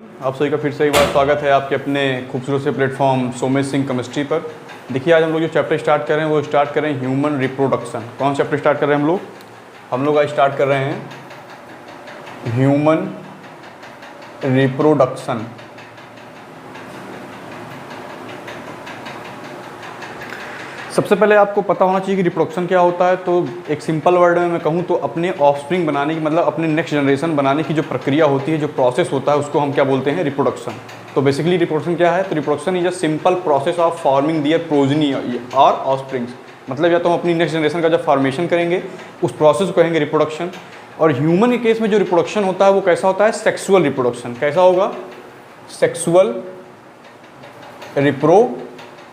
आप सभी का फिर से एक बार स्वागत है आपके अपने खूबसूरत से प्लेटफॉर्म सोमेश सिंह केमिस्ट्री पर। देखिए आज हम लोग जो चैप्टर स्टार्ट कर रहे हैं वो स्टार्ट कर रहे हैं ह्यूमन रिप्रोडक्शन। कौन चैप्टर स्टार्ट कर रहे हैं हम लोग आज स्टार्ट कर रहे हैं ह्यूमन रिप्रोडक्शन। सबसे पहले आपको पता होना चाहिए कि रिप्रोडक्शन क्या होता है। तो एक सिंपल वर्ड में मैं कहूँ तो अपने ऑफस्प्रिंग बनाने की मतलब अपने नेक्स्ट जनरेशन बनाने की जो प्रक्रिया होती है, जो प्रोसेस होता है, उसको हम क्या बोलते हैं, रिप्रोडक्शन। तो बेसिकली रिप्रोडक्शन क्या है? तो reproduction is a simple process of forming their progeny और ऑफस्प्रिंग्स। मतलब या तो हम अपनी नेक्स्ट जनरेशन का जब फॉर्मेशन करेंगे उस प्रोसेस को कहेंगे रिप्रोडक्शन। और ह्यूमन के केस में जो रिप्रोडक्शन होता है वो कैसा होता है? Sexual reproduction. कैसा होगा? Sexual reproduction.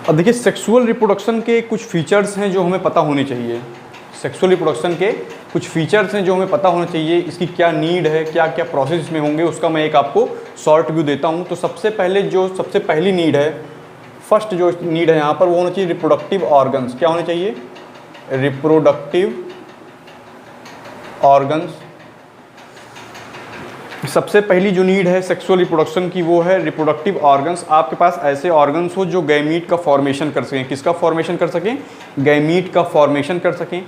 अब देखिए सेक्सुअल रिप्रोडक्शन के कुछ फीचर्स हैं जो हमें पता होने चाहिए। सेक्सुअल रिप्रोडक्शन के कुछ फीचर्स हैं जो हमें पता होना चाहिए। इसकी क्या नीड है, क्या क्या प्रोसेस इसमें होंगे, उसका मैं एक आपको शॉर्ट व्यू देता हूं। तो सबसे पहली नीड है, फर्स्ट जो नीड है यहाँ पर, वो होना चाहिए रिप्रोडक्टिव ऑर्गन्स। क्या होने चाहिए? Reproductive organs. सबसे पहली जो नीड है सेक्सुअल रिप्रोडक्शन की वो है रिप्रोडक्टिव ऑर्गन्स। आपके पास ऐसे ऑर्गन्स हो जो गैमीट का फॉर्मेशन कर सकें। किसका फॉर्मेशन कर सकें? गैमीट का फॉर्मेशन कर सकें।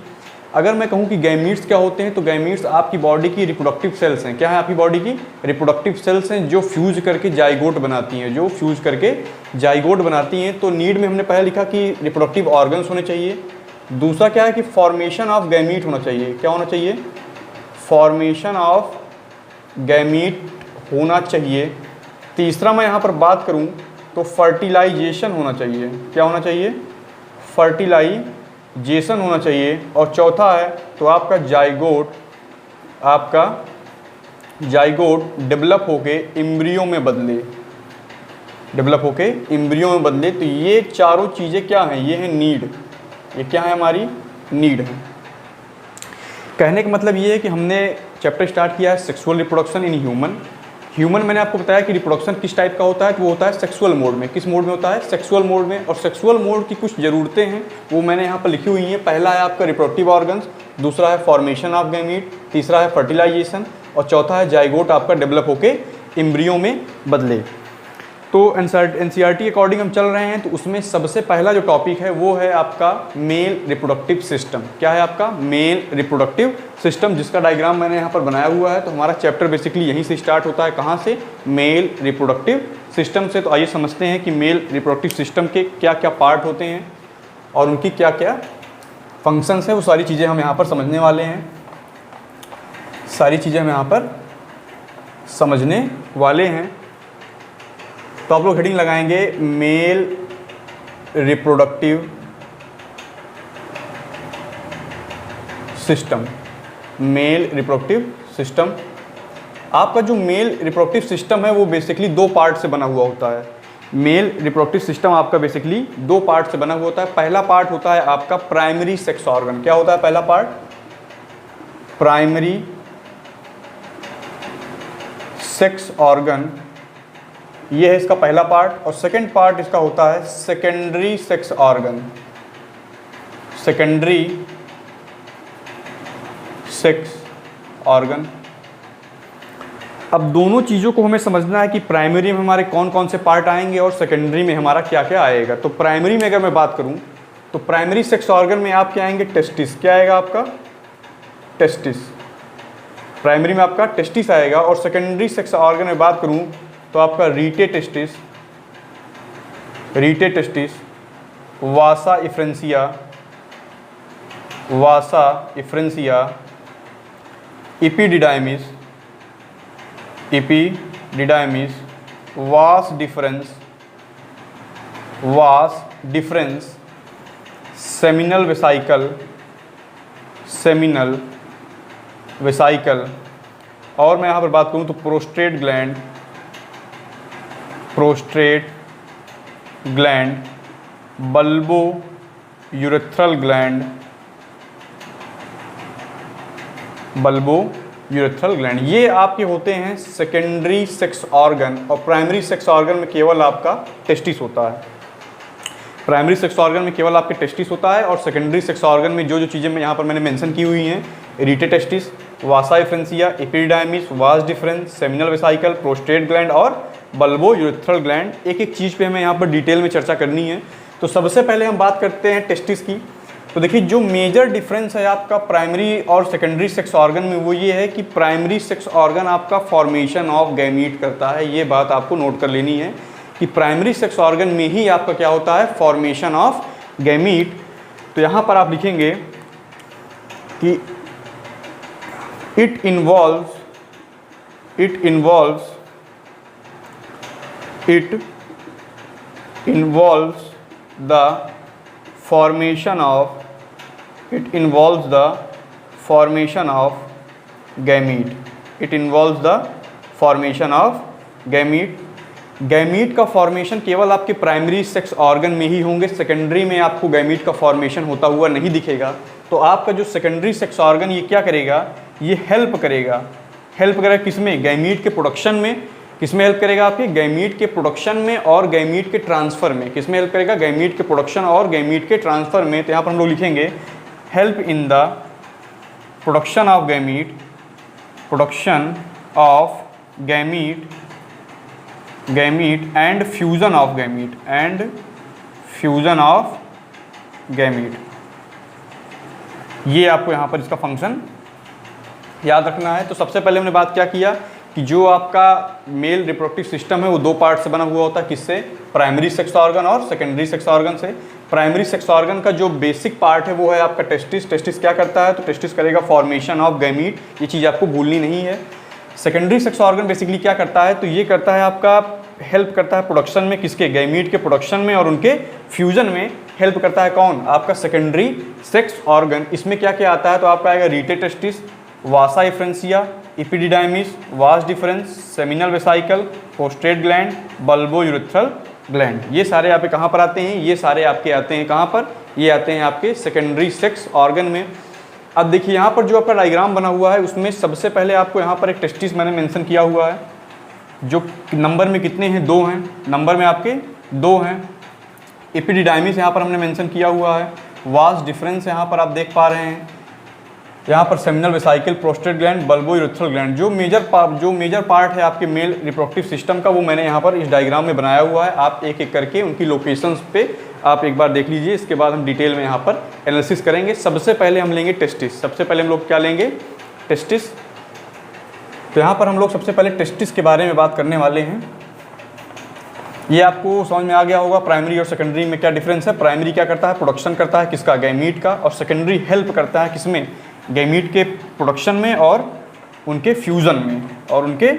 अगर मैं कहूं कि गैमीट्स क्या होते हैं, तो गैमीट्स आपकी बॉडी की रिप्रोडक्टिव सेल्स हैं। क्या है आपकी बॉडी की? रिप्रोडक्टिव सेल्स हैं जो फ्यूज करके जाइगोट बनाती हैं, जो फ्यूज करके जाइगोट बनाती हैं। तो नीड में हमने पहले लिखा कि रिप्रोडक्टिव ऑर्गन्स होने चाहिए। दूसरा क्या है कि फॉर्मेशन ऑफ गैमीट होना चाहिए। क्या होना चाहिए? फॉर्मेशन ऑफ गैमीट होना चाहिए। तीसरा मैं यहाँ पर बात करूँ तो फर्टिलाइजेशन होना चाहिए। क्या होना चाहिए? फर्टिलाइजेशन होना चाहिए। और चौथा है तो आपका जाइगोट डेवलप होके एम्ब्रियो में बदले। तो ये चारों चीज़ें क्या हैं? ये है नीड। ये क्या है? हमारी नीड है। कहने का मतलब ये है कि हमने चैप्टर स्टार्ट किया है सेक्सुअल रिप्रोडक्शन इन ह्यूमन। मैंने आपको बताया कि रिप्रोडक्शन किस टाइप का होता है, तो वो होता है सेक्सुअल मोड में। किस मोड में होता है? सेक्सुअल मोड में। और सेक्सुअल मोड की कुछ ज़रूरतें हैं वो मैंने यहाँ पर लिखी हुई हैं। पहला है आपका रिप्रोडक्टिव ऑर्गन्स, दूसरा है फॉर्मेशन ऑफ गैमीट, तीसरा है फर्टिलाइजेशन और चौथा है जाइगोट आपका डेवलप होके एम्ब्रियो में बदले। तो एनसीईआरटी अकॉर्डिंग हम चल रहे हैं, तो उसमें सबसे पहला जो टॉपिक है वो है आपका मेल रिप्रोडक्टिव सिस्टम। क्या है आपका? मेल रिप्रोडक्टिव सिस्टम, जिसका डायग्राम मैंने यहाँ पर बनाया हुआ है। तो हमारा चैप्टर बेसिकली यहीं से स्टार्ट होता है। कहाँ से? मेल रिप्रोडक्टिव सिस्टम से। तो आइए समझते हैं कि मेल रिप्रोडक्टिव सिस्टम के क्या क्या पार्ट होते हैं और उनकी क्या क्या फंक्शंस हैं। वो सारी चीज़ें हम यहाँ पर समझने वाले हैं। तो आप लोग हेडिंग लगाएंगे male reproductive system. Male reproductive system. आपका जो मेल रिप्रोडक्टिव सिस्टम है वो बेसिकली दो पार्ट से बना हुआ होता है। मेल रिप्रोडक्टिव सिस्टम आपका बेसिकली दो पार्ट से बना हुआ होता है। पहला पार्ट होता है आपका प्राइमरी सेक्स ऑर्गन। क्या होता है पहला पार्ट? प्राइमरी सेक्स ऑर्गन, ये है इसका पहला पार्ट। और सेकंड पार्ट इसका होता है secondary sex organ. Secondary sex organ. अब दोनों चीज़ों को हमें समझना है कि प्राइमरी में हमारे कौन कौन से पार्ट आएंगे और सेकेंडरी में हमारा क्या क्या आएगा। तो प्राइमरी में अगर मैं बात करूं तो प्राइमरी सेक्स ऑर्गन में आप क्या आएंगे? टेस्टिस। क्या आएगा आपका? टेस्टिस। प्राइमरी में आपका टेस्टिस आएगा। और सेकेंडरी सेक्स ऑर्गन में बात करूं तो आपका रीटे टेस्टिस, वासा इफ्रेंसिया, इपीडिडाइमिस, वास डिफरेंस, सेमिनल वेसाइकल। और मैं यहाँ पर बात करूँ तो prostate gland, bulbourethral gland, ये आपके होते हैं सेकेंडरी सेक्स ऑर्गन। और प्राइमरी सेक्स ऑर्गन में केवल आपका टेस्टिस होता है। प्राइमरी सेक्स ऑर्गन में केवल आपके टेस्टिस होता है। और सेकेंडरी सेक्स ऑर्गन में जो जो चीज़ें मैं यहाँ पर मैंने मेंशन की हुई हैं rete testis, vasa efferentia, epididymis, vas deferens, seminal vesicle, prostate gland और बल्बो यूरेथ्रल ग्लैंड। एक एक चीज़ पे हमें यहाँ पर डिटेल में चर्चा करनी है। तो सबसे पहले हम बात करते हैं टेस्टिस की। तो देखिए जो मेजर डिफरेंस है आपका प्राइमरी और सेकेंडरी सेक्स ऑर्गन में वो ये है कि प्राइमरी सेक्स ऑर्गन आपका फॉर्मेशन ऑफ गैमीट करता है। ये बात आपको नोट कर लेनी है कि प्राइमरी सेक्स ऑर्गन में ही आपका क्या होता है, फॉर्मेशन ऑफ गैमीट। तो यहाँ पर आप लिखेंगे कि it involves the formation of gamete। Gamete का फॉर्मेशन केवल आपके प्राइमरी सेक्स ऑर्गन में ही होंगे, सेकेंडरी में आपको गैमीट का फॉर्मेशन होता हुआ नहीं दिखेगा। तो आपका जो सेकेंडरी सेक्स ऑर्गन ये क्या करेगा, ये हेल्प करेगा किसमें, गैमीट के प्रोडक्शन में। किसमें हेल्प करेगा, आपके गैमीट के प्रोडक्शन में और गैमीट के ट्रांसफ़र में। किसमें हेल्प करेगा, गैमीट के प्रोडक्शन और गैमीट के ट्रांसफ़र में। तो यहाँ पर हम लोग लिखेंगे help in the production of gamete and fusion of gamete. ये आपको यहाँ पर इसका फंक्शन याद रखना है। तो सबसे पहले हमने बात क्या किया कि जो आपका मेल रिप्रोडक्टिव सिस्टम है वो दो पार्ट से बना हुआ होता है। किससे, प्राइमरी सेक्स ऑर्गन और सेकेंडरी सेक्स ऑर्गन से। प्राइमरी सेक्स ऑर्गन का जो बेसिक पार्ट है वो है आपका टेस्टिस। टेस्टिस क्या करता है, तो टेस्टिस करेगा फॉर्मेशन ऑफ गैमीट। ये चीज़ आपको भूलनी नहीं है। सेकेंडरी सेक्स ऑर्गन बेसिकली क्या करता है, तो ये करता है आपका हेल्प करता है प्रोडक्शन में, किसके, गैमीट के प्रोडक्शन में और उनके फ्यूजन में हेल्प करता है। कौन, आपका सेकेंडरी सेक्स ऑर्गन। इसमें क्या क्या आता है, तो आपका आएगा rete testis, vasa efferentia, epididymis, vas deferens, seminal vesicle, prostate gland, bulbourethral gland. ये सारे आपके कहाँ पर आते हैं, ये सारे आपके आते हैं कहाँ पर, ये आते हैं आपके सेकेंडरी सेक्स ऑर्गन में। अब देखिए यहाँ पर जो आपका डायग्राम बना हुआ है उसमें सबसे पहले आपको यहाँ पर एक टेस्टिस मैंने मेंशन किया हुआ है, जो नंबर में कितने हैं, 2 हैं। नंबर में आपके 2 हैं। एपिडिडाइमिस यहाँ पर हमने मेंशन किया हुआ है। वास डिफरेंस यहाँ पर आप देख पा रहे हैं। यहाँ पर seminal vesicle, prostate gland, bulbourethral gland. जो मेजर पार्ट है आपके मेल रिप्रोडक्टिव सिस्टम का वो मैंने यहाँ पर इस डायग्राम में बनाया हुआ है। आप एक एक करके उनकी लोकेशंस पे आप एक बार देख लीजिए। इसके बाद हम डिटेल में यहाँ पर एनालिसिस करेंगे। सबसे पहले हम लेंगे टेस्टिस। सबसे पहले हम लोग क्या लेंगे, टेस्टिस। तो यहाँ पर हम लोग सबसे पहले टेस्टिस के बारे में बात करने वाले हैं। ये आपको समझ में आ गया होगा प्राइमरी और सेकेंडरी में क्या डिफरेंस है। प्राइमरी क्या करता है, प्रोडक्शन करता है किसका, गैमीट का, और सेकेंडरी हेल्प करता है किसमें, गैमीट के प्रोडक्शन में और उनके फ्यूज़न में। और उनके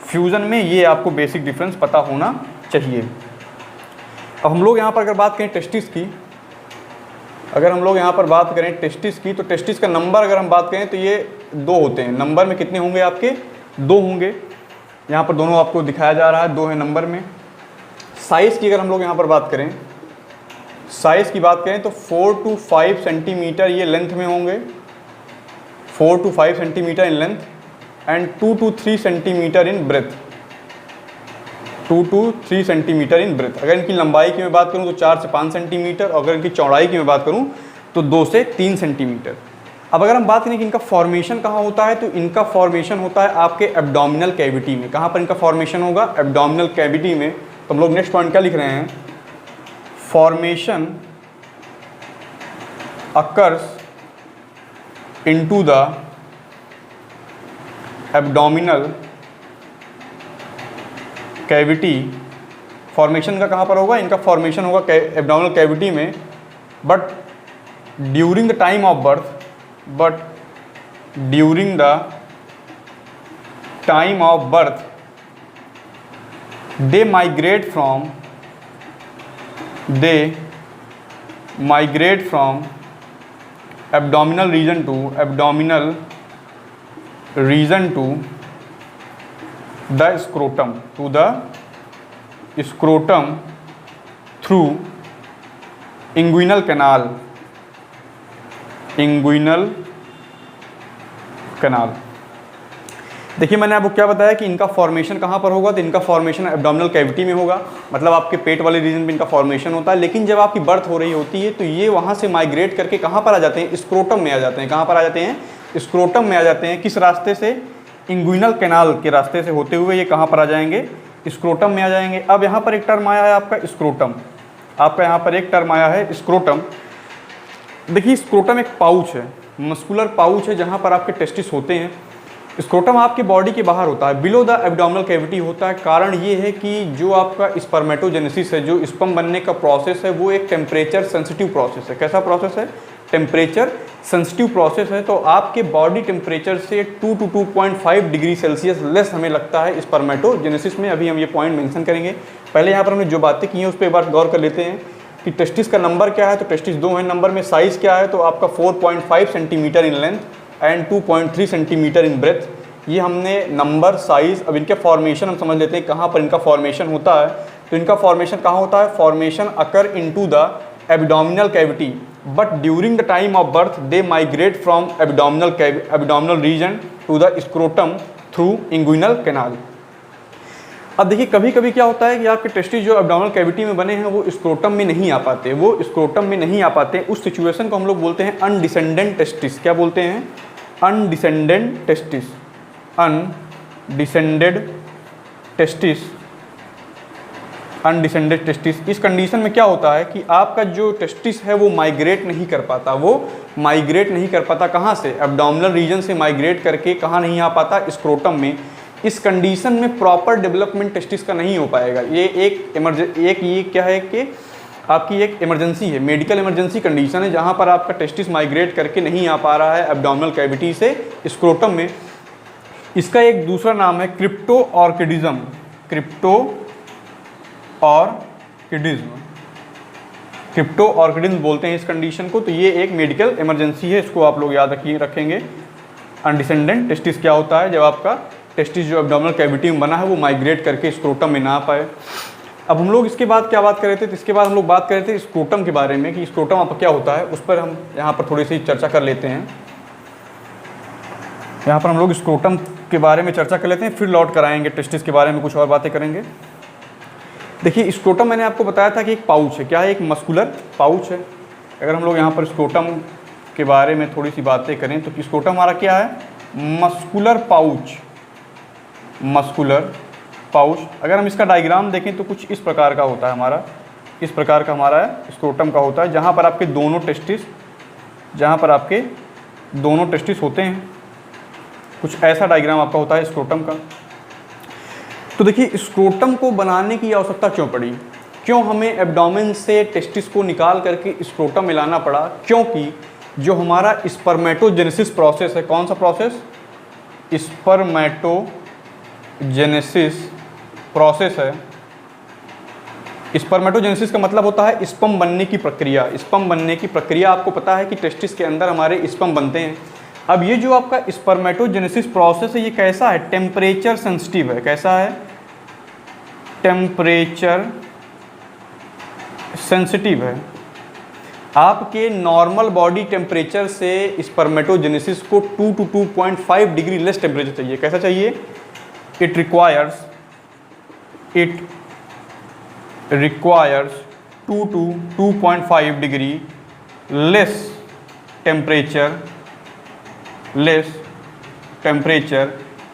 फ्यूज़न में ये आपको बेसिक डिफरेंस पता होना चाहिए। अब हम लोग यहाँ पर अगर बात करें टेस्टिस की, तो टेस्टिस का नंबर अगर हम बात करें तो ये 2 होते हैं। नंबर में कितने होंगे आपके, 2 होंगे। यहाँ पर दोनों आपको दिखाया जा रहा है, 2 है नंबर में। साइज़ की अगर हम लोग यहाँ पर बात करें, तो 4 to 5 सेंटीमीटर ये लेंथ में होंगे, 4 to 5 centimetre in length and 2 to 3 centimetre in breadth, 2 to 3 centimetre in breadth. अगर इनकी लंबाई की मैं बात करूं तो 4 से 5 सेंटीमीटर, और अगर इनकी चौड़ाई की मैं बात करूं तो 2 से 3 सेंटीमीटर। अब अगर हम बात करें कि इनका फॉर्मेशन कहाँ होता है, तो इनका फॉर्मेशन होता है आपके एब्डोमिनल कैविटी में। कहाँ पर इनका फॉर्मेशन होगा, एब्डोमिनल कैविटी में। तो हम लोग नेक्स्ट पॉइंट क्या लिख रहे हैं, formation occurs into the abdominal cavity। Formation का कहाँ पर होगा, इनका फॉर्मेशन होगा एब्डोमिनल कैविटी में। But during the time of birth they migrate from abdominal region to the scrotum through inguinal canal। देखिए मैंने आपको क्या बताया कि इनका फॉर्मेशन कहाँ पर होगा, तो इनका फॉर्मेशन एब्डोमिनल कैविटी में होगा, मतलब आपके पेट वाले रीजन में इनका फॉर्मेशन होता है। लेकिन जब आपकी बर्थ हो रही होती है तो ये वहाँ से माइग्रेट करके कहाँ पर आ जाते हैं, स्क्रोटम में आ जाते हैं। कहाँ पर आ जाते हैं, स्क्रोटम में आ जाते हैं। किस रास्ते से? इंग्विनल कैनाल के रास्ते से होते हुए ये कहाँ पर आ जाएंगे? स्क्रोटम में आ जाएंगे। अब यहाँ पर एक टर्म आया है आपका स्क्रोटम, आपका यहाँ पर एक टर्म आया है स्क्रोटम। देखिए स्क्रोटम एक पाउच है, मस्कुलर पाउच है जहाँ पर आपके टेस्टिस होते हैं। स्क्रोटम आपके बॉडी के बाहर होता है, बिलो द एब्डोमिनल कैविटी होता है। कारण ये है कि जो आपका स्पर्मेटोजेनेसिस है, जो स्पर्म बनने का प्रोसेस है, वो एक टेम्परेचर सेंसिटिव प्रोसेस है। कैसा प्रोसेस है? टेम्परेचर सेंसिटिव प्रोसेस है। तो आपके बॉडी टेम्परेचर से 2 to 2.5 डिग्री सेल्सियस लेस हमें लगता है स्पर्मेटोजेनेसिस में। अभी हम ये पॉइंट मेंशन करेंगे। पहले यहाँ पर हमने जो बातें की हैं उस पर एक बार गौर कर लेते हैं कि टेस्टिस का नंबर क्या है। तो टेस्टिस 2 है नंबर में। साइज़ क्या है? तो आपका 4.5 centimetre in length and 2.3 centimetre in breadth. ये हमने नंबर, साइज़। अब इनका फॉर्मेशन हम समझ लेते हैं कहाँ पर इनका फॉर्मेशन होता है। तो इनका फॉर्मेशन कहाँ होता है? Formation occur into the abdominal cavity, but during the time of birth they migrate from abdominal region to the scrotum through inguinal canal. अब देखिए कभी कभी क्या होता है कि आपके टेस्टिस जो एब्डोमिनल कैविटी में बने हैं वो स्क्रोटम में नहीं आ पाते, वो स्क्रोटम में नहीं आ पाते। उस सिचुएशन को हम लोग बोलते हैं अनडिसेंडेंट टेस्टिस। क्या बोलते हैं? Undescended testis. Undescended testis, undescended testis. इस कंडीशन में क्या होता है कि आपका जो टेस्टिस है वो माइग्रेट नहीं कर पाता, वो माइग्रेट नहीं कर पाता। कहाँ से? एब्डोमिनल रीजन से माइग्रेट करके कहाँ नहीं आ पाता? स्क्रोटम में। इस कंडीशन में प्रॉपर डेवलपमेंट टेस्टिस का नहीं हो पाएगा। ये ये क्या है कि आपकी एक इमरजेंसी है, मेडिकल इमरजेंसी कंडीशन है जहाँ पर आपका टेस्टिस माइग्रेट करके नहीं आ पा रहा है एब्डोमिनल कैविटी से स्क्रोटम में। इसका एक दूसरा नाम है क्रिप्टो ऑर्किडिज्म। क्रिप्टो ऑर्किडिज्म, क्रिप्टो ऑर्किडिज्म बोलते हैं इस कंडीशन को। तो ये एक मेडिकल इमरजेंसी है, इसको आप लोग याद रखेंगे। अनडिसेंडेंट टेस्टिस क्या होता है? जब आपका टेस्टिस जो एब्डोमिनल कैविटी में बना है वो माइग्रेट करके स्क्रोटम में ना आ पाए। अब हम लोग इसके बाद क्या बात कर रहे थे? तो इसके बाद हम लोग बात कर रहे थे स्क्रोटम के बारे में कि स्क्रोटम आपका क्या होता है, उस पर हम यहाँ पर थोड़ी सी चर्चा कर लेते हैं। यहाँ पर हम लोग स्क्रोटम के बारे में चर्चा कर लेते हैं, फिर लौट कर आएंगे टेस्टिस के बारे में कुछ और बातें करेंगे। देखिए स्क्रोटम मैंने आपको बताया था कि एक पाउच है। क्या है? एक मस्कुलर पाउच है। अगर हम लोग यहाँ पर स्क्रोटम के बारे में थोड़ी सी बातें करें तो स्क्रोटम हमारा क्या है? Muscular pouch. Muscular pouch. अगर हम इसका डायग्राम देखें तो कुछ इस प्रकार का होता है हमारा, इस प्रकार का हमारा स्क्रोटम का होता है, जहाँ पर आपके दोनों टेस्टिस, जहाँ पर आपके दोनों टेस्टिस होते हैं। कुछ ऐसा डायग्राम आपका होता है स्क्रोटम का। तो देखिए स्क्रोटम को बनाने की आवश्यकता क्यों पड़ी? क्यों हमें एब्डोमेन से टेस्टिस को निकाल करके स्क्रोटम में लाना पड़ा? क्योंकि जो हमारा स्पर्मेटोजेनेसिस प्रोसेस है, कौन सा प्रोसेस? स्पर्मेटोजेनेसिस प्रोसेस है। स्पर्मेटोजेनेसिस का मतलब होता है स्पर्म बनने की प्रक्रिया। स्पर्म बनने की प्रक्रिया, आपको पता है कि टेस्टिस के अंदर हमारे स्पर्म बनते हैं। अब ये जो आपका स्पर्मेटोजेनेसिस प्रोसेस है ये कैसा है? टेम्परेचर सेंसिटिव है। कैसा है? टेम्परेचर सेंसिटिव है। आपके नॉर्मल बॉडी टेम्परेचर से स्पर्मेटोजेनेसिस को 2 to 2.5 डिग्री लेस टेम्परेचर चाहिए। कैसा चाहिए? It requires 2 to 2.5 degree less temperature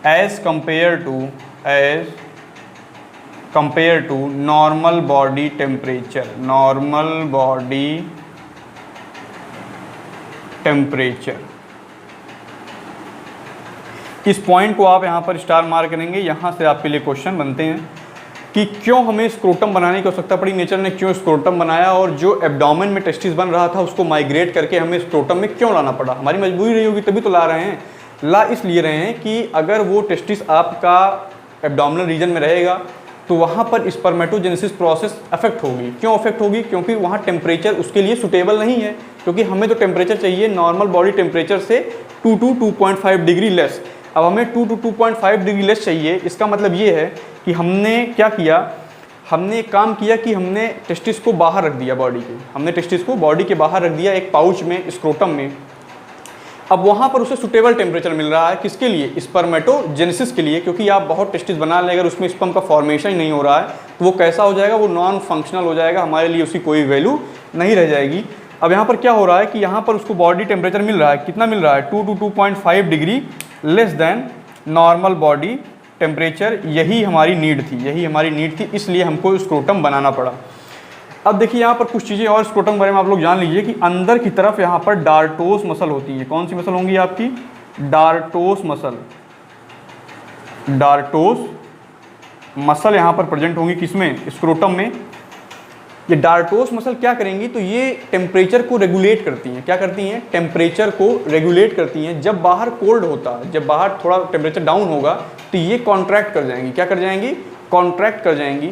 as compare to normal body temperature. इस पॉइंट को आप यहाँ पर स्टार मार्क करेंगे। यहाँ से आपके लिए क्वेश्चन बनते हैं कि क्यों हमें स्क्रोटम बनाने की आवश्यकता पड़ी, नेचर ने क्यों स्क्रोटम बनाया, और जो एब्डोमेन में टेस्टिस बन रहा था उसको माइग्रेट करके हमें स्क्रोटम में क्यों लाना पड़ा? हमारी मजबूरी रही होगी तभी तो ला रहे हैं। ला इसलिए रहे हैं कि अगर वो टेस्टिस आपका एब्डोमिनल रीजन में रहेगा तो वहाँ पर स्पर्मेटोजेनेसिस प्रोसेस अफेक्ट होगी। क्यों अफेक्ट होगी? क्योंकि वहाँ टेम्परेचर उसके लिए सुटेबल नहीं है, क्योंकि हमें तो टेम्परेचर चाहिए नॉर्मल बॉडी टेम्परेचर से 2 to 2.5 डिग्री लेस। अब हमें 2 to 2.5 डिग्री लेस चाहिए। इसका मतलब ये है कि हमने क्या किया? हमने एक काम किया कि हमने टेस्टिस को बाहर रख दिया बॉडी के। हमने टेस्टिस को बॉडी के बाहर रख दिया एक पाउच में, स्क्रोटम में। अब वहाँ पर उसे सुटेबल टेम्परेचर मिल रहा है। किसके लिए? स्पर्मेटोजेनेसिस के लिए। क्योंकि आप बहुत टेस्टिस बना लें, अगर उसमें स्पर्म का फॉर्मेशन ही नहीं हो रहा है तो वो कैसा हो जाएगा? वो नॉन फंक्शनल हो जाएगा, हमारे लिए उसकी कोई वैल्यू नहीं रह जाएगी। अब यहाँ पर क्या हो रहा है कि यहाँ पर उसको बॉडी टेम्परेचर मिल रहा है, कितना मिल रहा है 2 to 2.5 degree less than normal body temperature. यही हमारी नीड थी, इसलिए हमको स्क्रोटम बनाना पड़ा। अब देखिए यहाँ पर कुछ चीज़ें और स्क्रोटम के बारे में आप लोग जान लीजिए कि अंदर की तरफ यहाँ पर डार्टोस मसल होती है। कौन सी मसल होंगी आपकी? डार्टोस मसल यहाँ पर प्रेजेंट होंगी, किसमें? स्क्रोटम में। ये डार्टोस मसल क्या करेंगी? तो ये टेम्परेचर को रेगुलेट करती हैं। क्या करती हैं? टेम्परेचर को रेगुलेट करती हैं। जब बाहर कोल्ड होता है, जब बाहर थोड़ा टेम्परेचर डाउन होगा तो ये कॉन्ट्रैक्ट कर जाएंगी। क्या कर जाएंगी? कॉन्ट्रैक्ट कर जाएंगी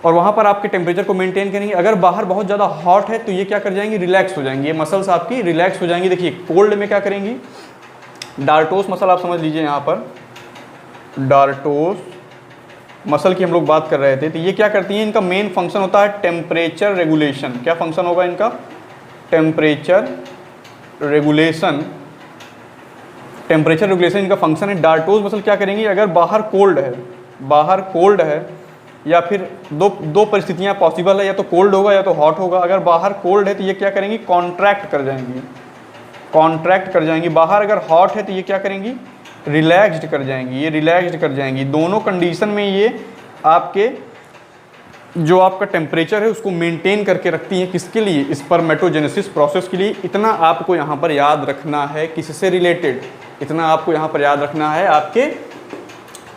और वहाँ पर आपके टेम्परेचर को मेंटेन करेंगी। अगर बाहर बहुत ज़्यादा हॉट है तो ये क्या कर जाएंगी? रिलैक्स हो जाएंगी। ये मसल्स आपकी रिलैक्स हो जाएंगी। देखिए कोल्ड में क्या करेंगी? डार्टोस मसल आप समझ लीजिए, यहाँ पर डार्टोस मसल की हम लोग बात कर रहे थे। तो ये क्या करती हैं? इनका मेन फंक्शन होता है टेम्परेचर रेगुलेशन। क्या फंक्शन होगा इनका? Temperature regulation. टेम्परेचर रेगुलेशन इनका फंक्शन है। डार्टोस मसल क्या करेंगी? अगर बाहर कोल्ड है या फिर दो परिस्थितियाँ पॉसिबल है, या तो कोल्ड होगा या तो हॉट होगा। अगर बाहर कोल्ड है तो ये क्या करेंगी? कॉन्ट्रैक्ट कर जाएंगी। बाहर अगर हॉट है तो ये क्या करेंगी? रिलैक्स्ड कर जाएंगी। दोनों कंडीशन में ये आपके जो आपका टेम्परेचर है उसको मेंटेन करके रखती हैं। किसके लिए? स्पर्मेटोजेनेसिस प्रोसेस के लिए। इतना आपको यहाँ पर याद रखना है। किससे रिलेटेड? इतना आपको यहाँ पर याद रखना है आपके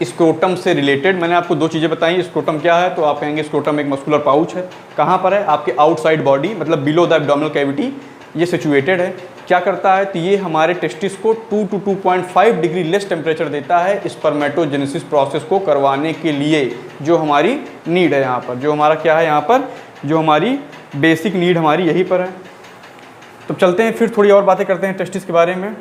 स्क्रोटम से रिलेटेड। मैंने आपको दो चीज़ें बताई। स्क्रोटम क्या है? तो आप कहेंगे स्क्रोटम एक मस्कुलर पाउच है। कहाँ पर है? आपके आउटसाइड बॉडी, मतलब बिलो द एब्डोमिनल कैविटी ये सिचुएटेड है। क्या करता है? तो ये हमारे टेस्टिस को 2 to 2.5 डिग्री लेस टेम्परेचर देता है स्पर्मेटोजेनेसिस प्रोसेस को करवाने के लिए, जो हमारी नीड है यहाँ पर, जो हमारा क्या है यहाँ पर, जो हमारी बेसिक नीड हमारी यहीं पर है। तो चलते हैं फिर थोड़ी और बातें करते हैं टेस्टिस के बारे में।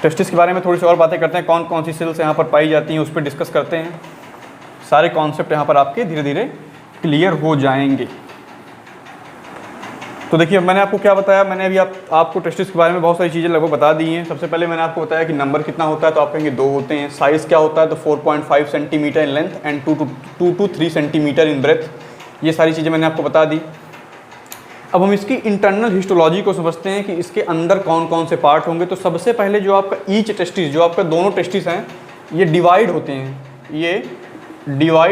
टेस्टिस के बारे में थोड़ी सी और बातें करते हैं। कौन कौन सी सेल्स यहाँ पर पाई जाती हैं उस पर डिस्कस करते हैं। सारे कॉन्सेप्ट यहाँ पर आपके धीरे धीरे क्लियर हो जाएंगे। तो देखिए मैंने आपको क्या बताया, मैंने अभी आपको टेस्टिस के बारे में बहुत सारी चीज़ें लगभग बता दी हैं। सबसे पहले मैंने आपको बताया कि नंबर कितना होता है, तो आप कहेंगे 2 होते हैं। साइज़ क्या होता है? तो 4.5 centimetre in length and 2 to 3 centimetre in breadth. ये सारी चीज़ें मैंने आपको बता दी। अब हम इसकी इंटरनल हिस्टोलॉजी को समझते हैं कि इसके अंदर कौन कौन से पार्ट होंगे। तो सबसे पहले जो आपका ईच टेस्टिस, जो आपका दोनों टेस्टिस हैं, ये डिवाइड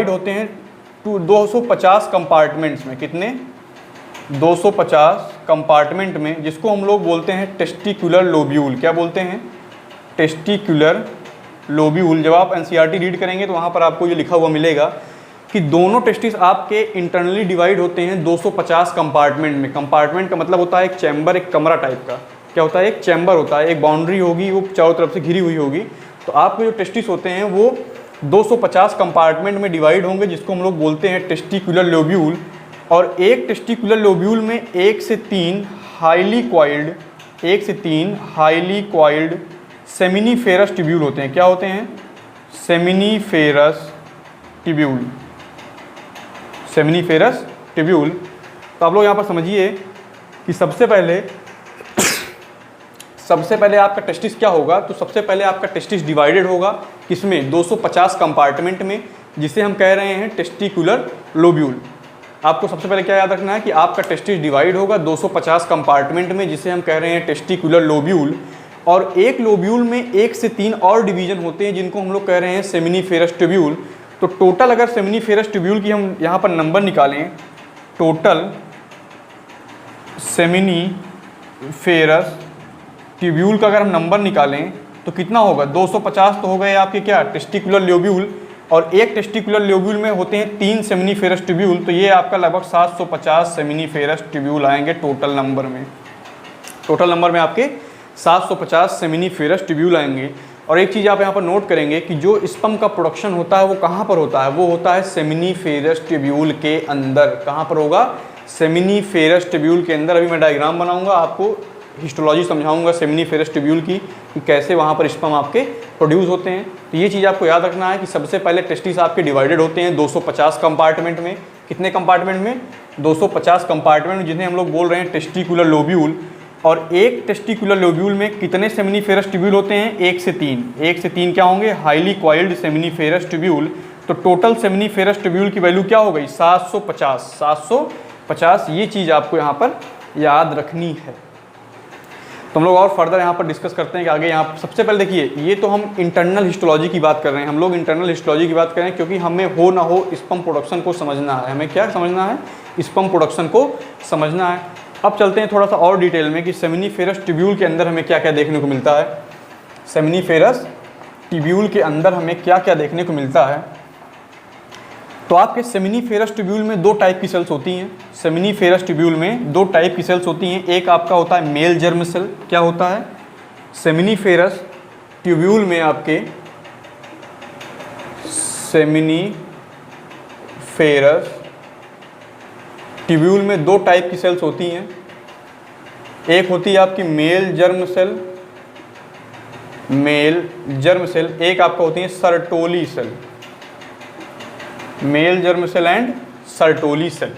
होते हैं 250 कंपार्टमेंट्स में। कितने? 250 कंपार्टमेंट में, जिसको हम लोग बोलते हैं टेस्टिकुलर लोब्यूल। क्या बोलते हैं? Testicular lobule. जब आप एनसीईआरटी रीड करेंगे तो वहाँ पर आपको ये लिखा हुआ मिलेगा कि दोनों टेस्टिस आपके इंटरनली डिवाइड होते हैं 250 कंपार्टमेंट में। कंपार्टमेंट का मतलब होता है एक चैम्बर, एक कमरा टाइप का। क्या होता है? एक चैम्बर होता है, एक बाउंड्री होगी, वो चारों तरफ से घिरी हुई होगी। तो आपके जो टेस्टिस होते हैं वो 250 कंपार्टमेंट में डिवाइड होंगे, जिसको हम लोग बोलते हैं टेस्टिकुलर लोब्यूल। और एक टेस्टिकुलर लोब्यूल में 1 से 3 हाईली क्वाइल्ड सेमिनीफेरस ट्यूब्यूल होते हैं। क्या होते हैं? Seminiferous tubule. तो आप लोग यहाँ पर समझिए कि सबसे पहले आपका टेस्टिस क्या होगा। तो सबसे पहले आपका टेस्टिस डिवाइडेड होगा किसमें? 250 कंपार्टमेंट में, जिसे हम कह रहे हैं टेस्टिकुलर लोब्यूल। आपको सबसे पहले क्या याद रखना है कि आपका टेस्टिस डिवाइड होगा 250 कंपार्टमेंट में, जिसे हम कह रहे हैं टेस्टिकुलर लोब्यूल। और एक लोब्यूल में 1 से 3 और डिवीजन होते हैं, जिनको हम लोग कह रहे हैं सेमिनीफेरस ट्यूब्यूल। तो टोटल अगर सेमिनीफेरस ट्यूब्यूल की हम यहाँ पर नंबर निकालें, टोटल सेमिनीफेरस ट्यूब्यूल का अगर हम नंबर निकालें तो कितना होगा? 250 तो हो गए आपके क्या? Testicular lobule. और एक टेस्टिकुलर लोब्यूल में होते हैं 3 सेमिनीफेरस ट्यूब्यूल। तो ये आपका लगभग 750 सेमिनीफेरस ट्यूब्यूल आएंगे टोटल नंबर में। टोटल नंबर में आपके 750 सेमिनीफेरस ट्यूब्यूल आएंगे। और एक चीज़ आप यहाँ पर नोट करेंगे कि जो स्पर्म का प्रोडक्शन होता है वो कहाँ पर होता है? वो होता है सेमिनीफेरस ट्यूब्यूल के अंदर। कहाँ पर होगा? सेमिनीफेरस ट्यूब्यूल के अंदर। अभी मैं डायग्राम बनाऊँगा, आपको हिस्टोलॉजी समझाऊंगा सेमिनीफेरस ट्यूब्यूल की, कि कैसे वहाँ पर स्पर्म आपके प्रोड्यूस होते हैं। तो ये चीज़ आपको याद रखना है कि सबसे पहले टेस्टिस आपके डिवाइडेड होते हैं 250 कंपार्टमेंट में। कितने कंपार्टमेंट में? 250 कंपार्टमेंट में, जिन्हें हम लोग बोल रहे हैं टेस्टिकुलर लोब्यूल। और एक टेस्टिकुलर लोब्यूल में कितने सेमिनीफेरस ट्यूब्यूल होते हैं? 1 से 3। 1 से 3 क्या होंगे? Highly coiled seminiferous tubule. तो टोटल सेमिनीफेरस ट्यूब्यूल की वैल्यू क्या हो गई? 750। ये चीज़ आपको यहाँ पर याद रखनी है। तो हम लोग और फर्दर यहाँ पर डिस्कस करते हैं कि आगे यहाँ सबसे पहले देखिए, ये तो हम इंटरनल हिस्टोलॉजी की बात कर रहे हैं, हम लोग इंटरनल हिस्टोलॉजी की बात कर रहे हैं क्योंकि हमें हो ना हो स्पर्म प्रोडक्शन को समझना है। हमें क्या समझना है? स्पर्म प्रोडक्शन को समझना है। अब चलते हैं थोड़ा सा और डिटेल में कि सेमिनिफेरस ट्यूब्यूल के अंदर हमें क्या क्या देखने को मिलता है। सेमिनिफेरस ट्यूब्यूल के अंदर हमें क्या क्या देखने को मिलता है। तो आपके सेमिनिफेरस ट्यूब्यूल में दो टाइप की सेल्स होती हैं। सेमिनिफेरस ट्यूब्यूल में दो टाइप की सेल्स होती हैं। एक आपका होता है मेल जर्म सेल। क्या होता है? सेमिनिफेरस ट्यूब्यूल में आपके सेमिनिफेरस ट्यूब्यूल में दो टाइप की सेल्स होती हैं। एक होती है आपकी male germ cell, male germ cell. एक आपका होती है sertoli cell, male germ cell and sertoli cell.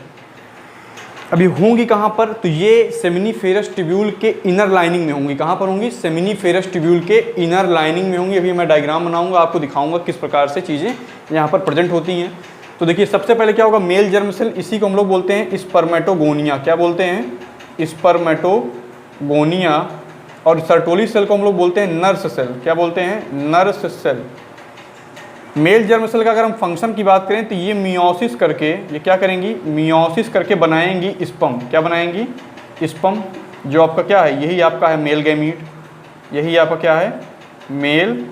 अभी होंगी कहाँ पर? तो ये सेमिनिफेरस ट्यूब्यूल के इनर लाइनिंग में होंगी। कहाँ पर होंगी? सेमिनिफेरस ट्यूब्यूल के इनर लाइनिंग में होंगी। अभी मैं डायग्राम बनाऊंगा, आपको दिखाऊंगा किस प्रकार से चीज़ें यहाँ पर प्रेजेंट होती हैं। तो देखिए सबसे पहले क्या होगा? मेल जर्म सेल, इसी को हम लोग बोलते हैं स्पर्मेटोगोनिया। क्या बोलते हैं? स्पर्मेटोगोनिया। और सर्टोली सेल को हम लोग बोलते हैं नर्स सेल। क्या बोलते हैं? Nurse cell. Male germ cell का अगर हम फंक्शन की बात करें तो ये मियोसिस करके, ये क्या करेंगी? मियोसिस करके बनाएंगी स्पर्म। क्या बनाएंगी? स्पर्म। जो आपका क्या है? यही आपका है मेल गैमीट। यही आपका क्या है? Male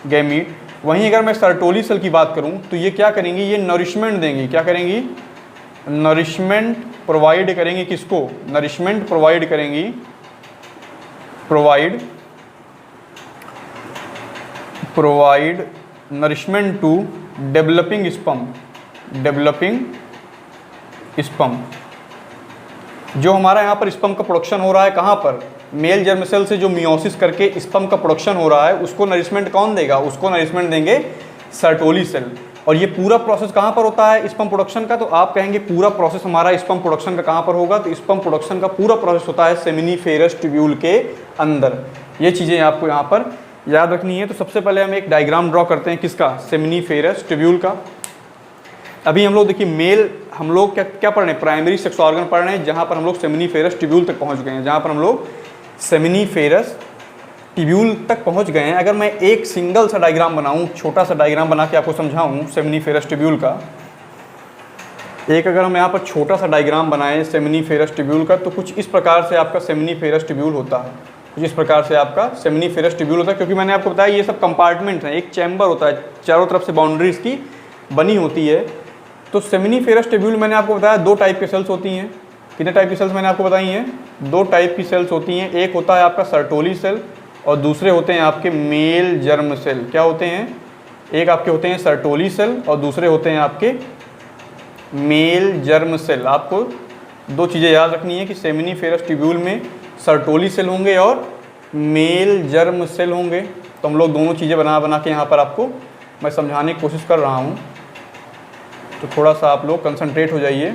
gamete. वहीं अगर मैं सर्टोली सेल की बात करूं तो ये क्या करेंगी? ये नरिशमेंट देंगी। क्या करेंगी? नरिशमेंट प्रोवाइड करेंगी। किसको? नरिशमेंट प्रोवाइड करेंगी, provide nourishment to developing sperm, developing sperm. जो हमारा यहाँ पर स्पर्म का प्रोडक्शन हो रहा है कहाँ पर? मेल जर्म सेल से जो मियोसिस करके स्पर्म का प्रोडक्शन हो रहा है उसको नरिशमेंट कौन देगा? उसको नरिशमेंट देंगे सर्टोली सेल। और ये पूरा प्रोसेस कहाँ पर होता है स्पर्म प्रोडक्शन का? तो आप कहेंगे पूरा प्रोसेस हमारा स्पर्म प्रोडक्शन का कहाँ पर होगा? तो स्पर्म प्रोडक्शन का पूरा प्रोसेस होता है सेमिनिफेरस ट्यूब्यूल के अंदर। ये चीज़ें आपको यहाँ पर याद रखनी है। तो सबसे पहले हम एक डायग्राम ड्रॉ करते हैं किसका? सेमिनिफेरस ट्यूब्यूल का। अभी हम लोग देखिए मेल, हम लोग क्या पढ़ रहे हैं? प्राइमरी सेक्स ऑर्गन पढ़ रहे हैं, जहाँ पर हम लोग सेमिनिफेरस ट्यूब्यूल तक पहुँच गए हैं। जहाँ पर हम लोग सेमिनिफेरस ट्यूब्यूल तक पहुँच गए हैं। अगर मैं एक सिंगल सा डायग्राम बनाऊँ, छोटा सा डायग्राम बना के आपको समझाऊँ सेमिनिफेरस ट्यूब्यूल का, एक अगर हम यहाँ पर छोटा सा डायग्राम बनाएं सेमिनिफेरस ट्यूब्यूल का, तो कुछ इस प्रकार से आपका सेमिनिफेरस ट्यूब्यूल होता है। कुछ इस प्रकार से आपका सेमिनिफेरस ट्यूब्यूल होता है, क्योंकि मैंने आपको बताया ये सब कंपार्टमेंट हैं। एक चैम्बर होता है, चारों तरफ से बाउंड्रीज की बनी होती है। तो सेमिनिफेरस ट्यूब्यूल मैंने आपको बताया दो टाइप की सेल्स होती हैं। कितने टाइप की सेल्स मैंने आपको बताई हैं? दो टाइप की सेल्स होती हैं। एक होता है आपका सर्टोली सेल और दूसरे होते हैं आपके मेल जर्म सेल। क्या होते हैं? एक आपके होते हैं सर्टोली सेल और दूसरे होते हैं आपके मेल जर्म सेल। आपको दो चीज़ें याद रखनी है कि सेमिनिफेरस ट्यूब्यूल में सर्टोली सेल होंगे और मेल जर्म सेल होंगे। तो हम लोग दोनों चीज़ें बना के यहाँ पर आपको मैं समझाने की कोशिश कर रहा हूँ। तो थोड़ा सा आप लोग कंसंट्रेट हो जाइए,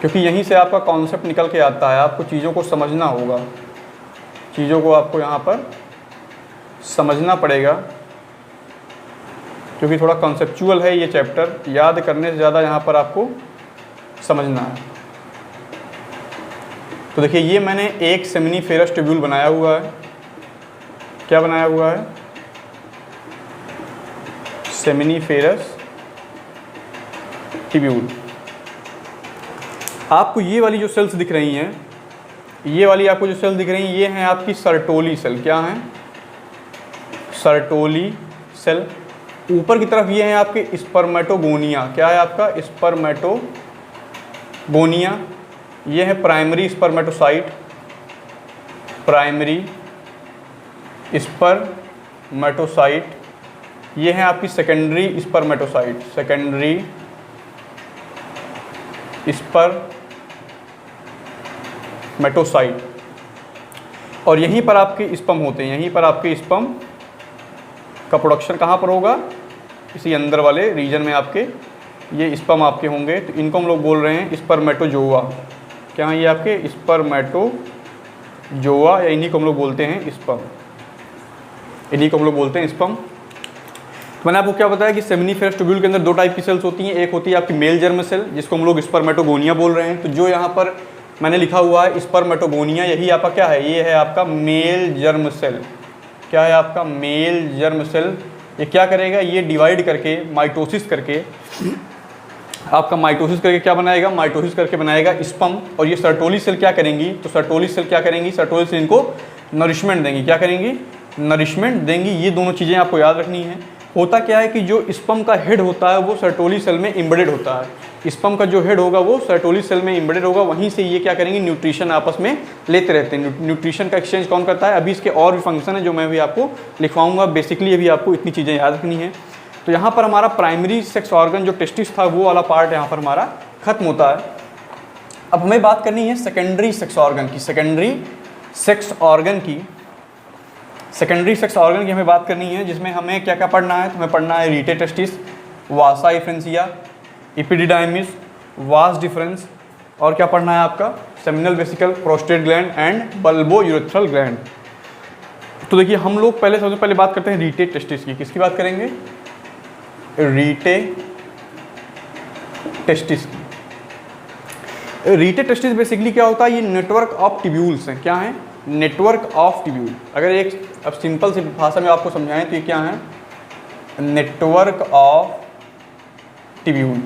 क्योंकि यहीं से आपका कॉन्सेप्ट निकल के आता है। आपको चीज़ों को समझना होगा, चीज़ों को आपको यहाँ पर समझना पड़ेगा, क्योंकि थोड़ा कॉन्सेप्चुअल है ये चैप्टर। याद करने से ज़्यादा यहाँ पर आपको समझना है। तो देखिए ये मैंने एक सेमिनिफेरस ट्यूब्यूल बनाया हुआ है। क्या बनाया हुआ है? Seminiferous tubule. आपको ये वाली जो सेल्स दिख रही हैं, ये वाली आपको जो सेल्स दिख रही हैं, ये हैं आपकी सर्टोली सेल। क्या हैं? Sertoli cell. ऊपर की तरफ ये है आपके स्पर्मेटोगोनिया। क्या है आपका? स्पर्मेटोगोनिया। ये है प्राइमरी स्पर्मेटोसाइट, प्राइमरी स्पर्मेटोसाइट। ये है आपकी सेकेंडरी स्पर्मेटोसाइट, सेकेंडरी स्पर्मेटोसाइट। और यहीं पर आपके स्पर्म होते हैं। यहीं पर आपके स्पर्म का प्रोडक्शन कहाँ पर होगा? इसी अंदर वाले रीजन में आपके ये स्पर्म आपके होंगे। तो इनको हम लोग बोल रहे हैं स्पर्मेटोजोआ। क्या है ये आपके? स्पर्मेटोजोआ, या इन्हीं को हम लोग बोलते हैं स्पर्म। इन्हीं को हम लोग बोलते हैं स्पर्म। मैंने आपको क्या बताया कि सेमिनिफेरस ट्यूब्यूल के अंदर दो टाइप की सेल्स होती हैं, एक होती है आपकी मेल जर्म सेल जिसको हम लोग स्पर्मेटोगोनिया बोल रहे हैं। तो जो यहाँ पर मैंने लिखा हुआ है स्पर्मेटोगोनिया, यही आपका क्या है, ये है आपका मेल जर्म सेल। क्या है आपका मेल जर्म सेल। ये क्या करेगा, ये डिवाइड करके माइटोसिस करके आपका माइटोसिस करके क्या बनाएगा, माइटोसिस करके बनाएगा स्पर्म। और ये सर्टोली सेल क्या करेंगी, तो सर्टोली सेल क्या करेंगी, सर्टोली सेल इनको नरिशमेंट देंगी। क्या करेंगी, नरिशमेंट देंगी। ये दोनों चीज़ें आपको याद रखनी है। होता क्या है कि जो स्पर्म का हेड होता है वो सर्टोली सेल में एम्बेडेड होता है। स्पर्म का जो हेड होगा वो सर्टोली सेल में एम्बेडेड होगा, वहीं से ये क्या करेंगे, न्यूट्रिशन आपस में लेते रहते हैं। न्यूट्रिशन का एक्सचेंज कौन करता है, अभी इसके और भी फंक्शन है जो मैं भी आपको लिखवाऊंगा। बेसिकली अभी आपको इतनी चीज़ें याद रखनी है। तो यहाँ पर हमारा प्राइमरी सेक्स ऑर्गन जो टेस्टिस था वो वाला पार्ट यहाँ पर हमारा खत्म होता है। अब हमें बात करनी है सेकेंडरी सेक्स ऑर्गन की। सेकेंडरी सेक्स ऑर्गन की हमें बात करनी है, जिसमें हमें क्या क्या पढ़ना है। तो हमें पढ़ना है रीटे टेस्टिस, वासा इफ्रेंसिया, इपिडिडाइमिस, वास डिफरेंस, और क्या पढ़ना है आपका seminal vesicle, prostate gland and bulbo urethral gland. तो देखिए हम लोग सबसे पहले बात करते हैं रीटे टेस्टिस की। किसकी बात करेंगे, रीटे टेस्टिस की। रीटे टेस्टिस बेसिकली क्या होता है, ये नेटवर्क ऑफ ट्यूब्यूल्स हैं। क्या है, नेटवर्क ऑफ ट्यूब्यूल। अगर एक अब सिंपल सी भाषा में आपको समझाएं तो ये क्या है, network of tubule,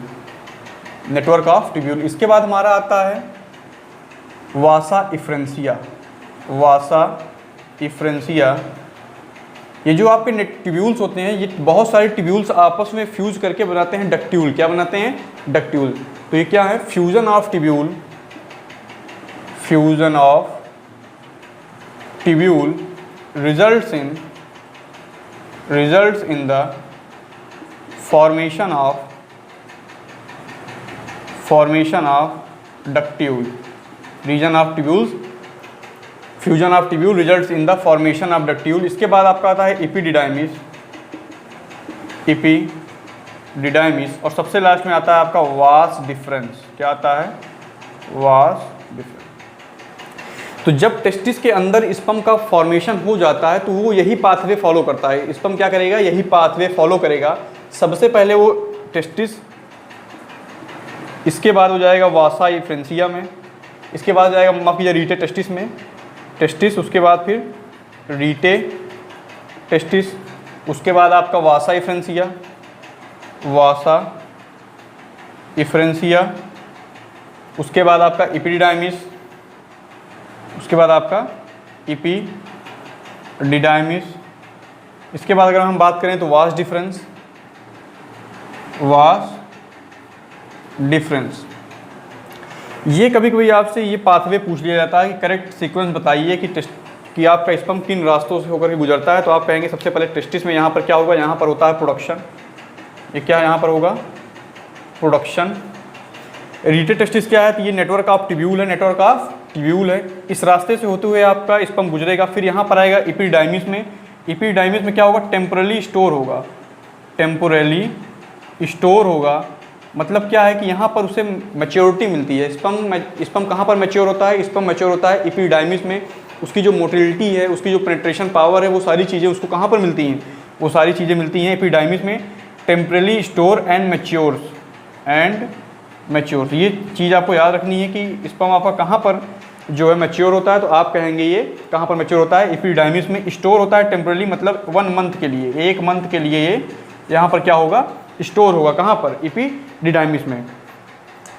network of tubule. इसके बाद हमारा आता है वासा इफ्रेंसिया। वासा इफ्रेंसिया, ये जो आपके ट्यूब्यूल्स होते हैं, ये बहुत सारे ट्यूब्यूल्स आपस में फ्यूज करके बनाते हैं डक्ट्यूल। क्या बनाते हैं, डक्ट्यूल। तो ये क्या है, fusion of tubule, fusion of tubule results in the formation of ductule. Region of tubules, fusion of tubule results in the formation of ductule. इसके बाद आपका आता है epididymis, और सबसे लास्ट में आता है आपका वास डिफरेंस। क्या आता है, वास डिफरेंस। तो जब टेस्टिस के अंदर स्पर्म का फॉर्मेशन हो जाता है तो वो यही पाथवे फॉलो करता है। स्पर्म क्या करेगा, यही पाथवे फॉलो करेगा। सबसे पहले वो टेस्टिस, इसके बाद हो जाएगा वासा इफ्रेंसिया में, इसके बाद जाएगा माफ कीजिए रीटे टेस्टिस में, टेस्टिस, उसके बाद फिर रीटे टेस्टिस, उसके बाद आपका वासा इफ्रेंसिया, वासा इफ्रेंसिया, उसके बाद आपका इपिडिडाइमिस, उसके बाद आपका इपिडिडाइमिस, इसके बाद अगर हम बात करें तो वास डिफरेंस, वास डिफरेंस। ये कभी कभी आपसे ये पाथवे पूछ लिया जाता है कि करेक्ट सीक्वेंस बताइए कि आपका स्पर्म किन रास्तों से होकर के गुजरता है। तो आप कहेंगे सबसे पहले टेस्टिस में यहाँ पर क्या होगा, यहाँ पर होता है प्रोडक्शन। ये क्या यहाँ पर होगा, प्रोडक्शन। रीटे टेस्टिस क्या है, तो ये नेटवर्क ऑफ ट्यूब्यूल है, नेटवर्क ऑफ ट्यूब्यूल है। इस रास्ते से होते हुए आपका स्पर्म गुजरेगा, फिर यहाँ पर आएगा इपिडाइमिस में। इपिडाइमिस में क्या होगा, टेम्पोरली स्टोर होगा, टेम्पोरली स्टोर होगा। मतलब क्या है कि यहाँ पर उसे मैच्योरिटी मिलती है। स्पर्म कहाँ पर मैच्योर होता है, स्पर्म मैच्योर होता है इपिडाइमिस में। उसकी जो मोटिलिटी है, उसकी जो पेनिट्रेशन पावर है, वो सारी चीज़ें उसको कहाँ पर मिलती हैं, वो सारी चीज़ें मिलती हैं एपिडाइमिस में। टेम्परली स्टोर एंड मैच्योर्स, ये चीज़ आपको याद रखनी है कि स्पर्म आपका कहाँ पर जो है मैच्योर होता है। तो आप कहेंगे ये कहाँ पर मैच्योर होता है, एपिडाइमिस में। स्टोर होता है टेम्परली, मतलब 1 मंथ के लिए, 1 मंथ के लिए ये यहाँ पर क्या होगा, स्टोर होगा। कहाँ पर, एपिडिडाइमिस में।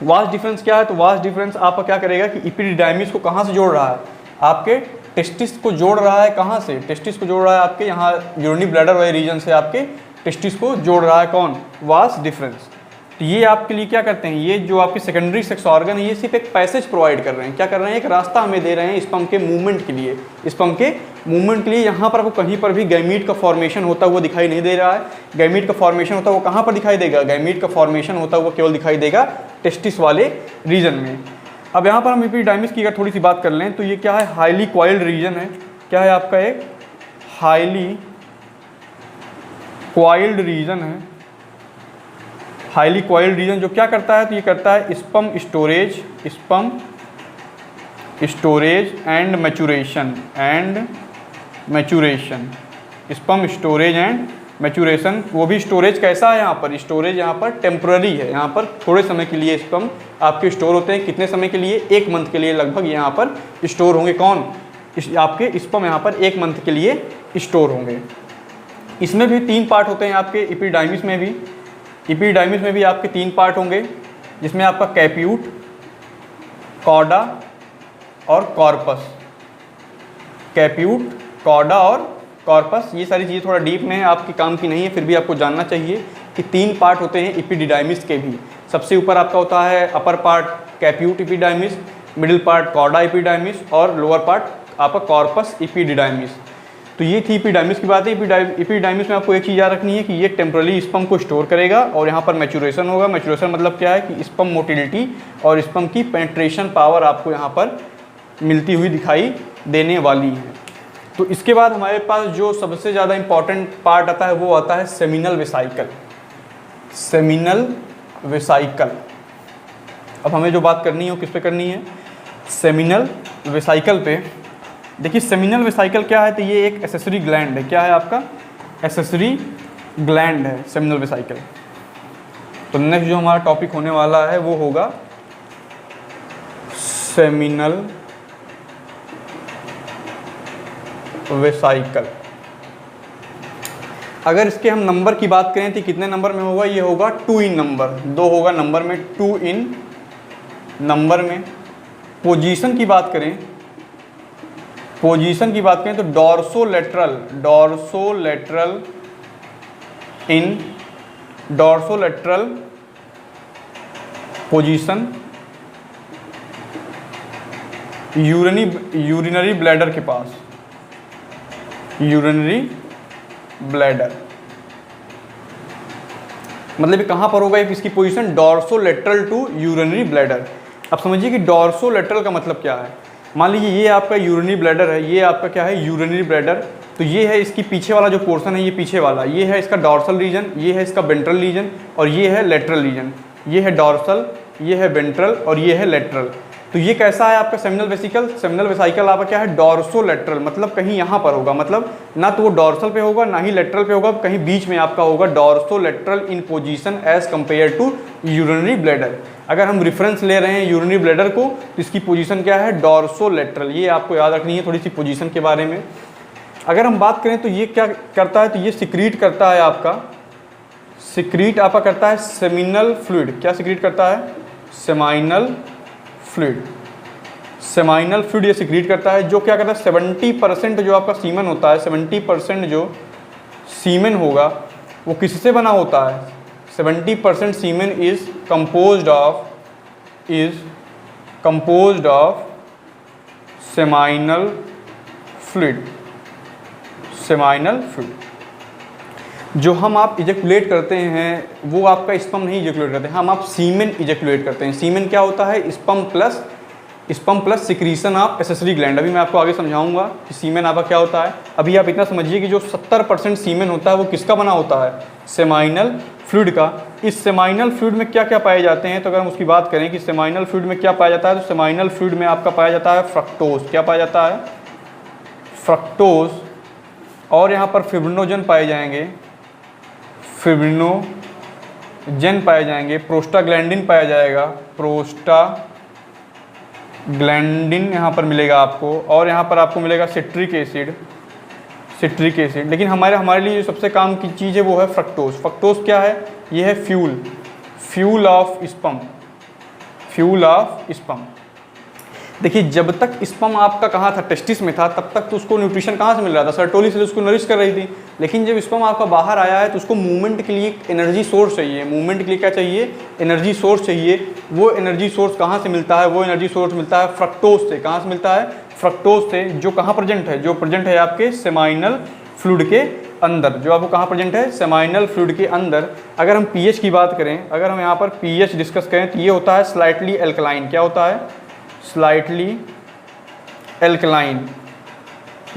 वास डिफरेंस क्या है, तो वास डिफरेंस आपका क्या करेगा कि एपिडिडाइमिस को कहाँ से जोड़ रहा है, आपके टेस्टिस को जोड़ रहा है। कहाँ से, टेस्टिस को जोड़ रहा है आपके यहाँ यूरिनरी ब्लैडर वाले रीजन से आपके टेस्टिस को जोड़ रहा है। कौन, वास डिफरेंस। तो ये आपके लिए क्या करते हैं, ये जो आपके सेकेंडरी सेक्स ऑर्गन है, ये सिर्फ एक पैसेज प्रोवाइड कर रहे हैं। क्या कर रहे हैं, एक रास्ता हमें दे रहे हैं स्पर्म के मूवमेंट के लिए। स्पर्म के मूवमेंट के लिए यहाँ पर आपको कहीं पर भी गैमीट का फॉर्मेशन होता हुआ दिखाई नहीं दे रहा है। गैमीट का फॉर्मेशन होता हुआ कहाँ पर दिखाई देगा, गैमीट का फॉर्मेशन होता हुआ केवल दिखाई देगा टेस्टिस वाले रीजन में। अब यहाँ पर हम एपिडाइमिस की अगर थोड़ी सी बात कर लें तो ये क्या है, हाईली क्वाइल्ड रीजन है। क्या है आपका, एक हाईली क्वाइल्ड रीजन है। हाईली क्वाइल्ड रीजन जो क्या करता है, तो ये करता है sperm storage and maturation, sperm storage and maturation, वो भी स्टोरेज कैसा है यहाँ पर, स्टोरेज यहाँ पर टेम्पररी है, यहाँ पर थोड़े समय के लिए स्पर्म आपके स्टोर होते हैं। कितने समय के लिए, 1 मंथ के लिए लगभग यहाँ पर स्टोर होंगे। कौन, आपके स्पर्म यहाँ पर 1 मंथ के लिए स्टोर होंगे। इसमें भी 3 पार्ट होते हैं आपके एपिडाइमिस में भी। एपिडाइमिस में भी आपके 3 पार्ट होंगे, जिसमें आपका कैप्यूट, कॉर्डा और कॉर्पस। कैप्यूट, कॉर्डा और कॉर्पस, ये सारी चीज़ें थोड़ा डीप में है, आपके काम की नहीं है, फिर भी आपको जानना चाहिए कि 3 पार्ट होते हैं एपिडिडाइमिस के भी। सबसे ऊपर आपका होता है upper part caput epididymis, middle part cauda epididymis और लोअर पार्ट आपका कॉर्पस एपिडिडाइमिस। तो ये थी एपिडाइमिस की बात है। एपिडाइमिस में आपको एक चीज़ याद रखनी है कि ये टेम्पररी स्पर्म को स्टोर करेगा और यहाँ पर मैचुरेशन होगा। मैचुरेशन मतलब क्या है कि स्पर्म मोटिलिटी और स्पर्म की पेनिट्रेशन पावर आपको यहाँ पर मिलती हुई दिखाई देने वाली है। तो इसके बाद हमारे पास जो सबसे ज़्यादा इम्पॉर्टेंट पार्ट आता है वो आता है सेमिनल वेसाइकल। सेमिनल वेसाइकल, अब हमें जो बात करनी है वो किस पे करनी है, सेमिनल वेसाइकल पे। देखिए सेमिनल वेसाइकल क्या है, तो ये एक एसेसरी ग्लैंड है। क्या है आपका, एसेसरी ग्लैंड है सेमिनल वेसाइकल। तो नेक्स्ट जो हमारा टॉपिक होने वाला है वो होगा सेमिनल वेसाइकल। अगर इसके हम नंबर की बात करें तो कितने नंबर में होगा, ये होगा 2 इन नंबर, 2 होगा नंबर में, 2 इन नंबर में। पोजीशन की बात करें, पोजीशन की बात करें तो डॉर्सोलेटरल, डॉर्सोलेटरल इन डॉर्सोलेटरल पोजीशन यूरिनरी ब्लैडर के पास, यूरिनरी ब्लैडर मतलब ये कहाँ पर होगा, इसकी position dorsolateral to urinary bladder. अब समझिए कि डॉर्सोलेटरल का मतलब क्या है। मान लीजिए ये आपका यूरिनरी ब्लैडर है, ये आपका क्या है, यूरिनरी ब्लैडर। तो ये है इसकी पीछे वाला जो पोर्शन है, ये पीछे वाला, ये है इसका डॉर्सल रीजन, ये है इसका वेंट्रल रीजन और ये है लेटरल रीजन। ये है डॉर्सल, ये है वेंट्रल और ये है लेटरल। तो ये कैसा है आपका सेमिनल वेसिकल, सेमिनल वेसाइकल आपका क्या है, डॉर्सोलेटरल, मतलब कहीं यहाँ पर होगा, मतलब ना तो वो डॉर्सल पे होगा ना ही लेटरल पे होगा, कहीं बीच में आपका होगा, dorsolateral in position as compare to urinary bladder. अगर हम रेफरेंस ले रहे हैं यूरिनरी ब्लैडर को तो इसकी पोजीशन क्या है, डॉर्सोलेटरल। ये आपको याद रखनी है थोड़ी सी पोजीशन के बारे में। अगर हम बात करें तो ये क्या करता है, तो ये सिक्रीट करता है आपका, सिक्रीट आपका करता है सेमिनल फ्लूइड। क्या सिक्रीट करता है, सेमाइनल फ्लूइड। सेमाइनल फ्लूइड ये सिक्रीट करता है, जो क्या करता है 70% जो आपका सीमन होता है, 70% जो सीमन होगा वो किससे बना होता है, 70% semen is composed of seminal fluid. Seminal fluid जो हम आप इजेकुलेट करते हैं वो आपका स्पर्म नहीं इजेकुलेट करते हैं, हम आप सीमेन इजेकुलेट करते हैं। सीमेन क्या होता है, sperm plus secretion of accessory gland. अभी मैं आपको आगे समझाऊंगा कि सीमेन आपका क्या होता है। अभी आप इतना समझिए कि जो 70% सीमेन होता है वो किसका बना होता है, सेमाइनल फ्लूइड का। इस सेमाइनल फ्लूइड में क्या क्या पाए जाते हैं, तो अगर हम उसकी बात करें कि सेमाइनल फ्लूइड में क्या पाया जाता है, तो सेमाइनल फ्लूइड में आपका पाया जाता है फ्रक्टोज। क्या पाया जाता है, फ्रक्टोज। और यहाँ पर फिब्रिनोजन पाए जाएंगे, फिब्रिनोजन पाए जाएंगे, प्रोस्टाग्लैंडिन पाया जाएगा, प्रोस्टाग्लैंडिन यहाँ पर मिलेगा आपको, और यहाँ पर आपको मिलेगा सिट्रिक एसिड। लेकिन हमारे लिए जो सबसे काम की चीज़ है वो है फ्रक्टोज। फ्रक्टोज क्या है, ये है फ्यूल ऑफ स्पर्म। देखिए जब तक स्पर्म आपका कहाँ था, टेस्टिस में था, तब तक तो उसको न्यूट्रिशन कहाँ से मिल रहा था, सर्टोली से उसको नरिश कर रही थी। लेकिन जब स्पर्म आपका बाहर आया है तो उसको मूवमेंट के लिए एनर्जी सोर्स चाहिए। मूवमेंट के लिए क्या चाहिए, एनर्जी सोर्स चाहिए। वो एनर्जी सोर्स कहाँ से मिलता है, वो एनर्जी सोर्स मिलता है फ्रक्टोज से। कहाँ से मिलता है, फ्रक्टोज से, जो कहाँ प्रेजेंट है, जो प्रेजेंट है आपके सेमाइनल फ्लूइड के अंदर। जो आपको कहाँ प्रेजेंट है, सेमाइनल फ्लूइड के अंदर। अगर हम पीएच की बात करें, अगर हम यहाँ पर पीएच डिस्कस करें तो ये होता है स्लाइटली एल्कलाइन। क्या होता है, स्लाइटली एल्कलाइन,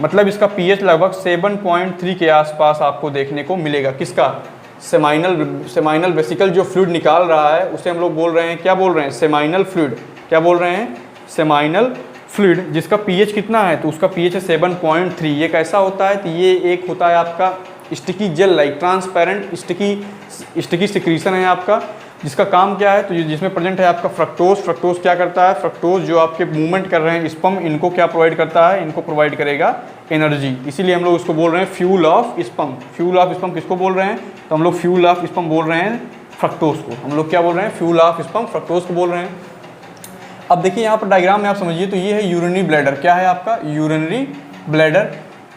मतलब इसका पीएच लगभग 7.3 के आसपास आपको देखने को मिलेगा। किसका, सेमाइनल वेसिकल जो फ्लूइड निकाल रहा है उसे हम लोग बोल रहे हैं, क्या बोल रहे हैं, सेमाइनल फ्लूइड। क्या बोल रहे हैं, सेमाइनल फ्लूइड, जिसका पीएच कितना है, तो उसका पीएच है 7.3। ये कैसा होता है, तो ये एक होता है आपका sticky gel like transparent sticky secretion है आपका, जिसका काम क्या है, तो जिसमें प्रेजेंट है आपका फ्रक्टोज। फ्रक्टोज क्या करता है, फ्रक्टोज जो आपके मूवमेंट कर रहे हैं स्पर्म, इनको क्या प्रोवाइड करता है, इनको प्रोवाइड करेगा एनर्जी। इसीलिए हम लोग उसको बोल रहे हैं fuel of sperm. Fuel of sperm किसको बोल रहे हैं, तो हम लोग फ्यूल ऑफ स्पर्म बोल रहे हैं फ्रक्टोज को। हम लोग क्या बोल रहे हैं, फ्यूल ऑफ स्पर्म फ्रक्टोज को बोल रहे हैं। अब देखिए यहाँ पर डायग्राम में आप समझिए, तो ये है यूरिनरी ब्लैडर। क्या है आपका यूरिनरी ब्लैडर।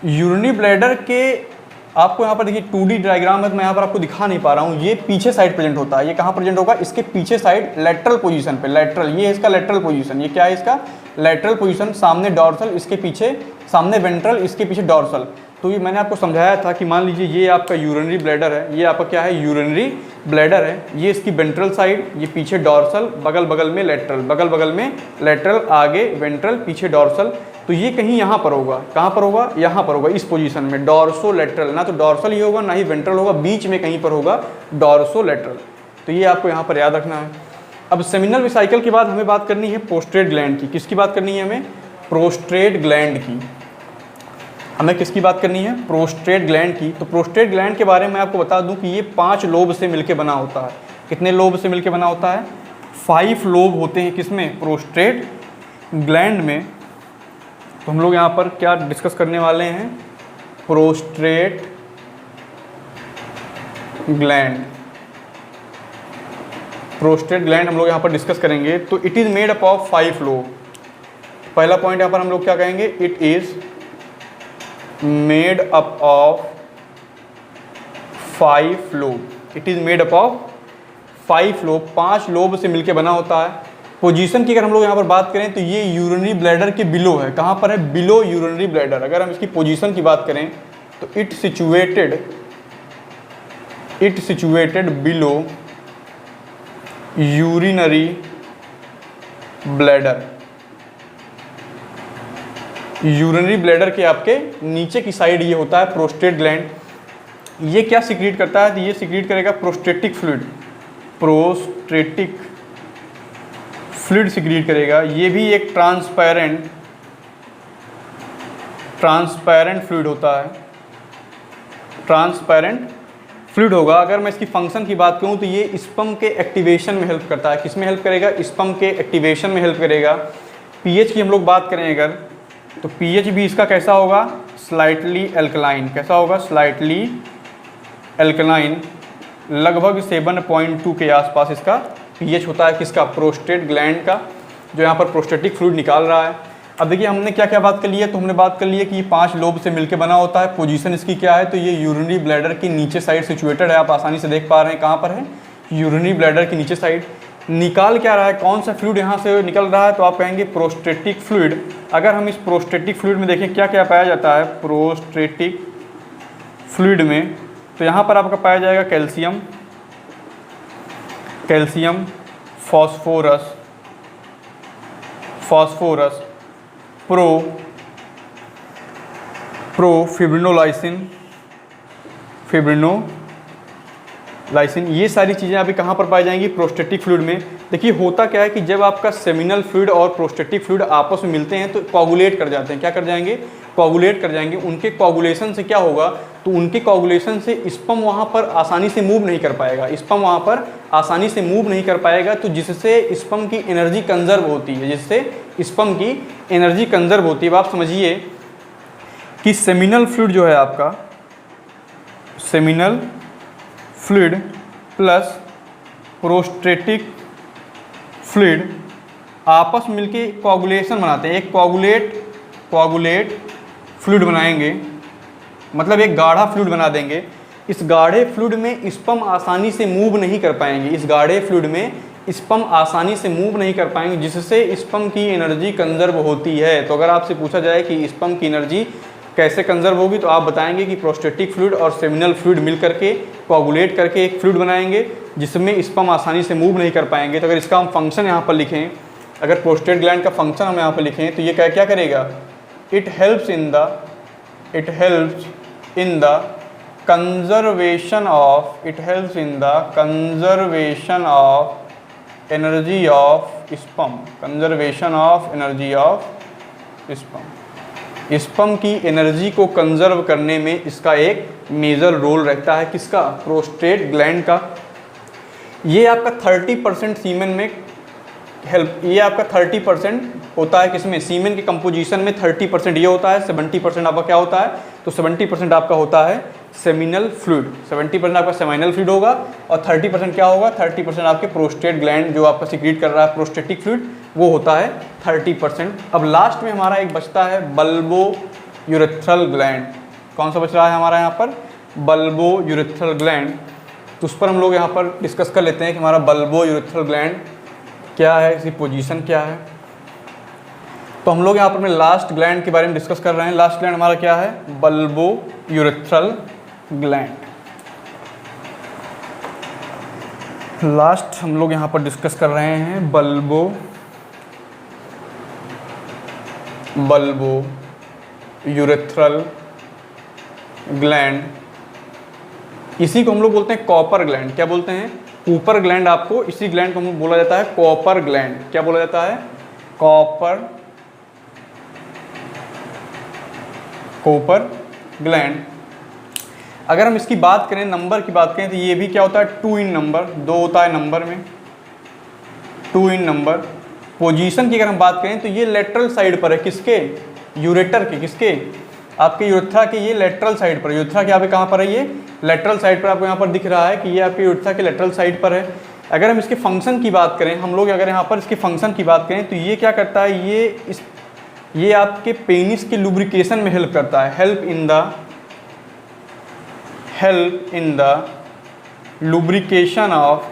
यूरिनरी ब्लैडर के आपको यहाँ पर देखिए 2D डायग्राम है, तो मैं यहाँ पर आपको दिखा नहीं पा रहा हूँ। ये पीछे साइड प्रेजेंट होता है। ये कहाँ प्रेजेंट होगा, इसके पीछे साइड लेटरल पोजीशन पे। लेटरल, ये है इसका लेटरल पोजीशन। ये क्या है इसका लेटरल पोजीशन। सामने डॉर्सल, इसके पीछे सामने वेंट्रल, इसके पीछे डॉर्सल। तो ये मैंने आपको समझाया था कि मान लीजिए ये आपका यूरिनरी ब्लैडर है, ये आपका क्या है यूरिनरी ब्लैडर है। ये इसकी वेंट्रल साइड, ये पीछे डॉर्सल, बगल बगल में लेटरल, बगल बगल में लेटरल, आगे वेंट्रल, पीछे डॉर्सल। तो ये कहीं यहाँ पर होगा। कहाँ पर होगा, यहाँ पर होगा, इस पोजीशन में डॉर्सो लेटरल। ना तो डॉर्सल ही होगा, ना ही वेंट्रल होगा, बीच में कहीं पर होगा डॉर्सो लेटरल। तो ये आपको यहाँ पर याद रखना है। अब सेमिनल वेसिकल के बाद हमें बात करनी है प्रोस्टेट ग्लैंड की। किसकी बात करनी है हमें, प्रोस्टेट ग्लैंड की। हमें किसकी बात करनी है, प्रोस्टेट ग्लैंड की। तो प्रोस्टेट ग्लैंड के बारे में आपको बता दूं कि ये 5 लोब से मिलकर बना होता है। कितने लोब से मिलकर बना होता है, 5 लोब होते हैं किसमें, प्रोस्टेट ग्लैंड में। तो हम लोग यहाँ पर क्या डिस्कस करने वाले हैं, प्रोस्टेट ग्लैंड। प्रोस्टेट ग्लैंड हम लोग यहाँ पर डिस्कस करेंगे। तो it is made up of 5 lobe. पहला पॉइंट यहाँ पर हम लोग क्या कहेंगे, it is made up of 5 lobe. It is made up of 5 lobe, 5 lobe से मिलके बना होता है। पोजीशन की अगर हम लोग यहाँ पर बात करें तो ये यूरिनरी ब्लैडर के बिलो है। कहाँ पर है, बिलो यूरिनरी ब्लैडर। अगर हम इसकी पोजीशन की बात करें तो it situated below urinary bladder. Urinary bladder के आपके नीचे की साइड ये होता है प्रोस्टेट ग्लैंड। ये क्या सिक्रीट करता है, तो ये सिक्रीट करेगा prostatic fluid. Prostatic fluid secrete करेगा। ये भी एक ट्रांसपेरेंट फ्लूइड होता है। ट्रांसपेरेंट फ्लूइड होगा। अगर मैं इसकी फंक्शन की बात करूँ तो ये स्पर्म के एक्टिवेशन में हेल्प करता है। किस में हेल्प करेगा, स्पर्म के एक्टिवेशन में हेल्प करेगा। पीएच की हम लोग बात करें अगर, तो पीएच भी इसका कैसा होगा, स्लाइटली एल्कलाइन। कैसा होगा, स्लाइटली एल्कलाइन। लगभग 7.2 के आसपास इसका पीएच होता है। किसका, प्रोस्टेट ग्लैंड का, जो यहाँ पर प्रोस्टेटिक फ्लूइड निकाल रहा है। अब देखिए हमने क्या क्या बात कर ली है, तो हमने बात कर ली है कि ये 5 लोब से मिलकर बना होता है। पोजीशन इसकी क्या है, तो ये यूरिनरी ब्लैडर की नीचे साइड सिचुएटेड है। आप आसानी से देख पा रहे हैं कहाँ पर है, यूरिनरी ब्लैडर की नीचे साइड। निकाल क्या रहा है, कौन सा फ्लूइड यहाँ से निकल रहा है, तो आप कहेंगे प्रोस्टेटिक फ्लूइड। अगर हम इस प्रोस्टेटिक फ्लूइड में देखें क्या क्या पाया जाता है प्रोस्टेटिक फ्लूइड में, तो यहाँ पर आपका पाया जाएगा कैल्शियम, फॉस्फोरस, फिब्रिनोलाइसिन। ये सारी चीज़ें अभी कहाँ पर पाई जाएंगी, प्रोस्टेटिक फ्लूइड में। देखिए होता क्या है कि जब आपका सेमिनल फ्लूइड और प्रोस्टेटिक फ्लूइड आपस में मिलते हैं तो कोगुलेट कर जाते हैं। क्या कर जाएंगे, कोगुलेट कर जाएंगे। उनके कोगुलेशन से क्या होगा, तो उनके कोगुलेशन से स्पर्म वहाँ पर आसानी से मूव नहीं कर पाएगा। स्पर्म वहाँ पर आसानी से मूव नहीं कर पाएगा, तो जिससे स्पर्म की एनर्जी कंजर्व होती है, अब आप समझिए कि सेमिनल फ्लूइड जो है आपका, seminal fluid plus prostatic fluid आपस में मिलके कोगुलेशन बनाते हैं। एक कोगुलेट फ्लूइड बनाएंगे, मतलब एक गाढ़ा फ्लूइड बना देंगे। इस गाढ़े फ्लूइड में स्पर्म आसानी से मूव नहीं कर पाएंगे, जिससे स्पर्म की एनर्जी कंजर्व होती है। तो अगर आपसे पूछा जाए कि स्पर्म की एनर्जी कैसे कंजर्व होगी, तो आप बताएंगे कि प्रोस्टेटिक फ्लूइड और सेमिनल फ्लूइड मिल करके कोगुलेट करके एक फ्लूइड बनाएंगे जिसमें स्पर्म आसानी से मूव नहीं कर पाएंगे। तो अगर इसका हम फंक्शन यहाँ पर लिखें, अगर प्रोस्टेट ग्लैंड का फंक्शन हम यहाँ पर लिखें, तो ये क्या करेगा, it helps in the conservation of energy of sperm. Sperm की एनर्जी को कंजर्व करने में इसका एक मेजर रोल रहता है। किसका? प्रोस्टेट ग्लैंड का। ये आपका 30% सीमेन में हेल्प, ये आपका 30% होता है किसमें? सीमेन के कंपोजिशन में 30% ये होता है, 70% आपका क्या होता है? तो 70% आपका होता है सेमिनल फ्लूइड, 70% आपका सेमिनल फ्लूइड होगा और 30% क्या होगा? 30% आपके प्रोस्टेट ग्लैंड जो आपका सिक्रीट कर रहा है प्रोस्टेटिक फ्लूइड, वो होता है 30%। अब लास्ट में हमारा एक बचता है बल्बो यूरेथ्रल ग्लैंड। कौन सा बच रहा है हमारा यहाँ पर? Bulbo urethral gland. तो उस पर हम लोग यहाँ पर डिस्कस कर लेते हैं कि हमारा बल्बो यूरेथ्रल ग्लैंड क्या है, इसकी पोजीशन क्या है। तो हम लोग यहाँ पर लास्ट ग्लैंड के बारे में डिस्कस कर रहे हैं। लास्ट ग्लैंड हमारा क्या है? Bulbo urethral gland. लास्ट हम लोग यहाँ पर डिस्कस कर रहे हैं बल्बो यूरेथ्रल ग्लैंड। इसी को हम लोग बोलते हैं कॉपर ग्लैंड। क्या बोलते हैं? Cooper gland. आपको इसी ग्लैंड को हम बोला जाता है कॉपर ग्लैंड। क्या बोला जाता है? Copper gland. अगर हम इसकी बात करें, नंबर की बात करें, तो ये भी क्या होता है? 2 इन नंबर, 2 होता है नंबर में, 2 इन नंबर। पोजीशन की अगर हम बात करें तो ये लेटरल साइड पर है। किसके? यूरेटर के। किसके? आपके यूरेथ्रा के ये लेटरल साइड पर। यूरेथ्रा के आपके कहाँ पर है? ये लेटरल साइड पर। आपको यहाँ पर दिख रहा है कि ये आपके यूरेथ्रा के लेटरल साइड पर है। अगर हम इसके फंक्शन की बात करें, हम लोग अगर यहाँ पर इसके फंक्शन की बात करें तो ये क्या करता है? ये आपके पेनिस के लुब्रिकेशन में हेल्प करता है। Help in the lubrication of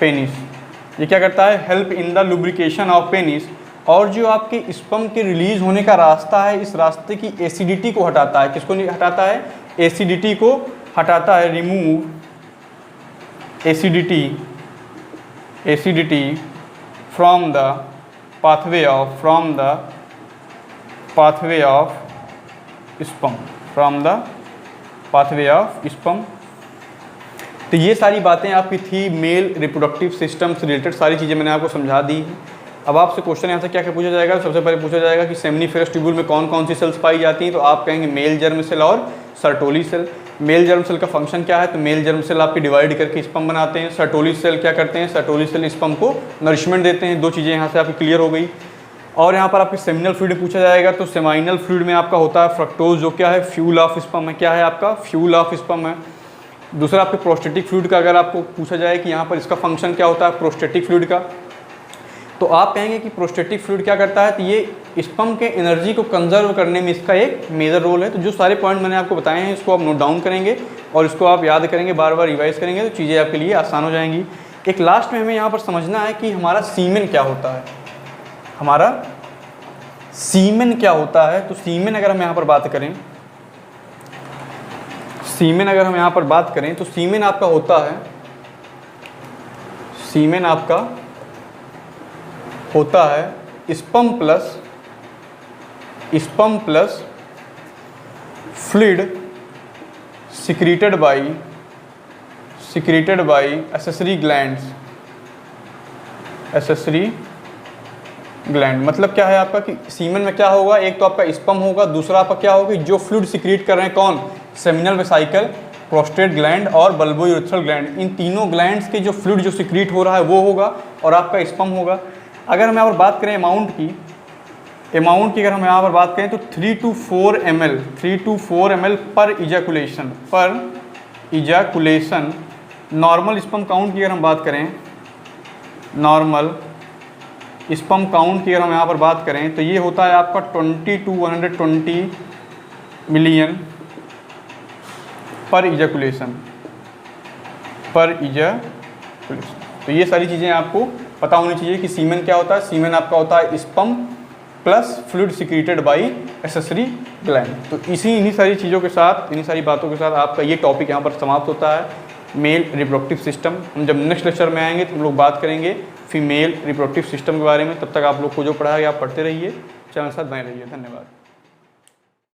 penis. ये क्या करता है? Help in the lubrication of penis. और जो आपके स्पर्म के रिलीज होने का रास्ता है, इस रास्ते की एसिडिटी को हटाता है। किसको हटाता है? एसिडिटी को हटाता है। Remove acidity from the pathway of sperm. तो ये सारी बातें आपकी थी मेल रिप्रोडक्टिव सिस्टम से रिलेटेड। सारी चीज़ें मैंने आपको समझा दी। अब आपसे क्वेश्चन यहाँ से क्या क्या पूछा जाएगा? सबसे पहले पूछा जाएगा कि सेमिनिफेरस ट्यूब्यूल में कौन कौन सी सेल्स पाई जाती हैं। तो आप कहेंगे मेल जर्म सेल और sertoli cell. Male germ cell का फंक्शन क्या है? तो मेल जर्म सेल आपके डिवाइड करके स्पर्म बनाते हैं। सर्टोली सेल क्या करते हैं? सर्टोली सेल स्पर्म को नरिशमेंट देते हैं। 2 चीज़ें यहाँ से आपकी क्लियर हो गई। और यहाँ पर आपके सेमिनल फ्लूइड पूछा जाएगा। तो सेमाइनल फ्लूइड में आपका होता है फ्रक्टोज, जो क्या है? फ्यूल ऑफ स्पर्म है। क्या है आपका? फ्यूल ऑफ स्पर्म है। दूसरा आपके प्रोस्टेटिक फ्लूइड का अगर आपको पूछा जाए कि यहाँ पर इसका फंक्शन क्या होता है प्रोस्टेटिक फ्लूइड का, तो आप कहेंगे कि प्रोस्टेटिक फ्लूइड क्या करता है? तो ये स्पर्म के एनर्जी को कंजर्व करने में इसका एक मेजर रोल है। तो जो सारे पॉइंट मैंने आपको बताए हैं इसको आप नोट डाउन करेंगे और इसको आप याद करेंगे, बार बार रिवाइज करेंगे, तो चीज़ें आपके लिए आसान हो जाएंगी। एक लास्ट में हमें यहाँ पर समझना है कि हमारा सीमेन क्या होता है। हमारा सीमेन क्या होता है? तो सीमेन अगर हम यहाँ पर बात करें, तो सीमेन आपका होता है, sperm plus fluid secreted by accessory gland. मतलब क्या है आपका कि सीमेन में क्या होगा? एक तो आपका स्पर्म होगा, दूसरा आपका क्या होगा? जो फ्लूइड सिक्रीट कर रहे हैं कौन? सेमिनल वेसिकल, प्रोस्टेट ग्लैंड और बल्बो यूरेथ्रल ग्लैंड। इन तीनों ग्लैंड्स के जो फ्लूइड जो सिक्रीट हो रहा है वो होगा और आपका स्पर्म होगा। अगर हम यहाँ पर बात करें अमाउंट की अगर हम यहाँ पर बात करें तो 3 to 4 ml पर इजैकुलेशन। नॉर्मल स्पर्म काउंट की अगर हम बात करें, यहाँ पर बात करें तो ये होता है आपका 20 to 120 मिलियन पर इजैकुलेशन। तो ये सारी चीज़ें आपको पता होनी चाहिए कि सीमेन क्या होता है। सीमेन आपका होता है sperm plus fluid secreted by accessory gland. तो इन्हीं सारी चीज़ों के साथ, इन्हीं सारी बातों के साथ आपका ये टॉपिक यहाँ पर समाप्त होता है, मेल रिप्रोडक्टिव सिस्टम। हम जब नेक्स्ट लेक्चर में आएंगे तो हम लोग बात करेंगे फीमेल रिप्रोडक्टिव सिस्टम के बारे में। तब तक आप लोग को जो पढ़ा है आप पढ़ते रहिए, चैनल साथ बने रहिए। धन्यवाद।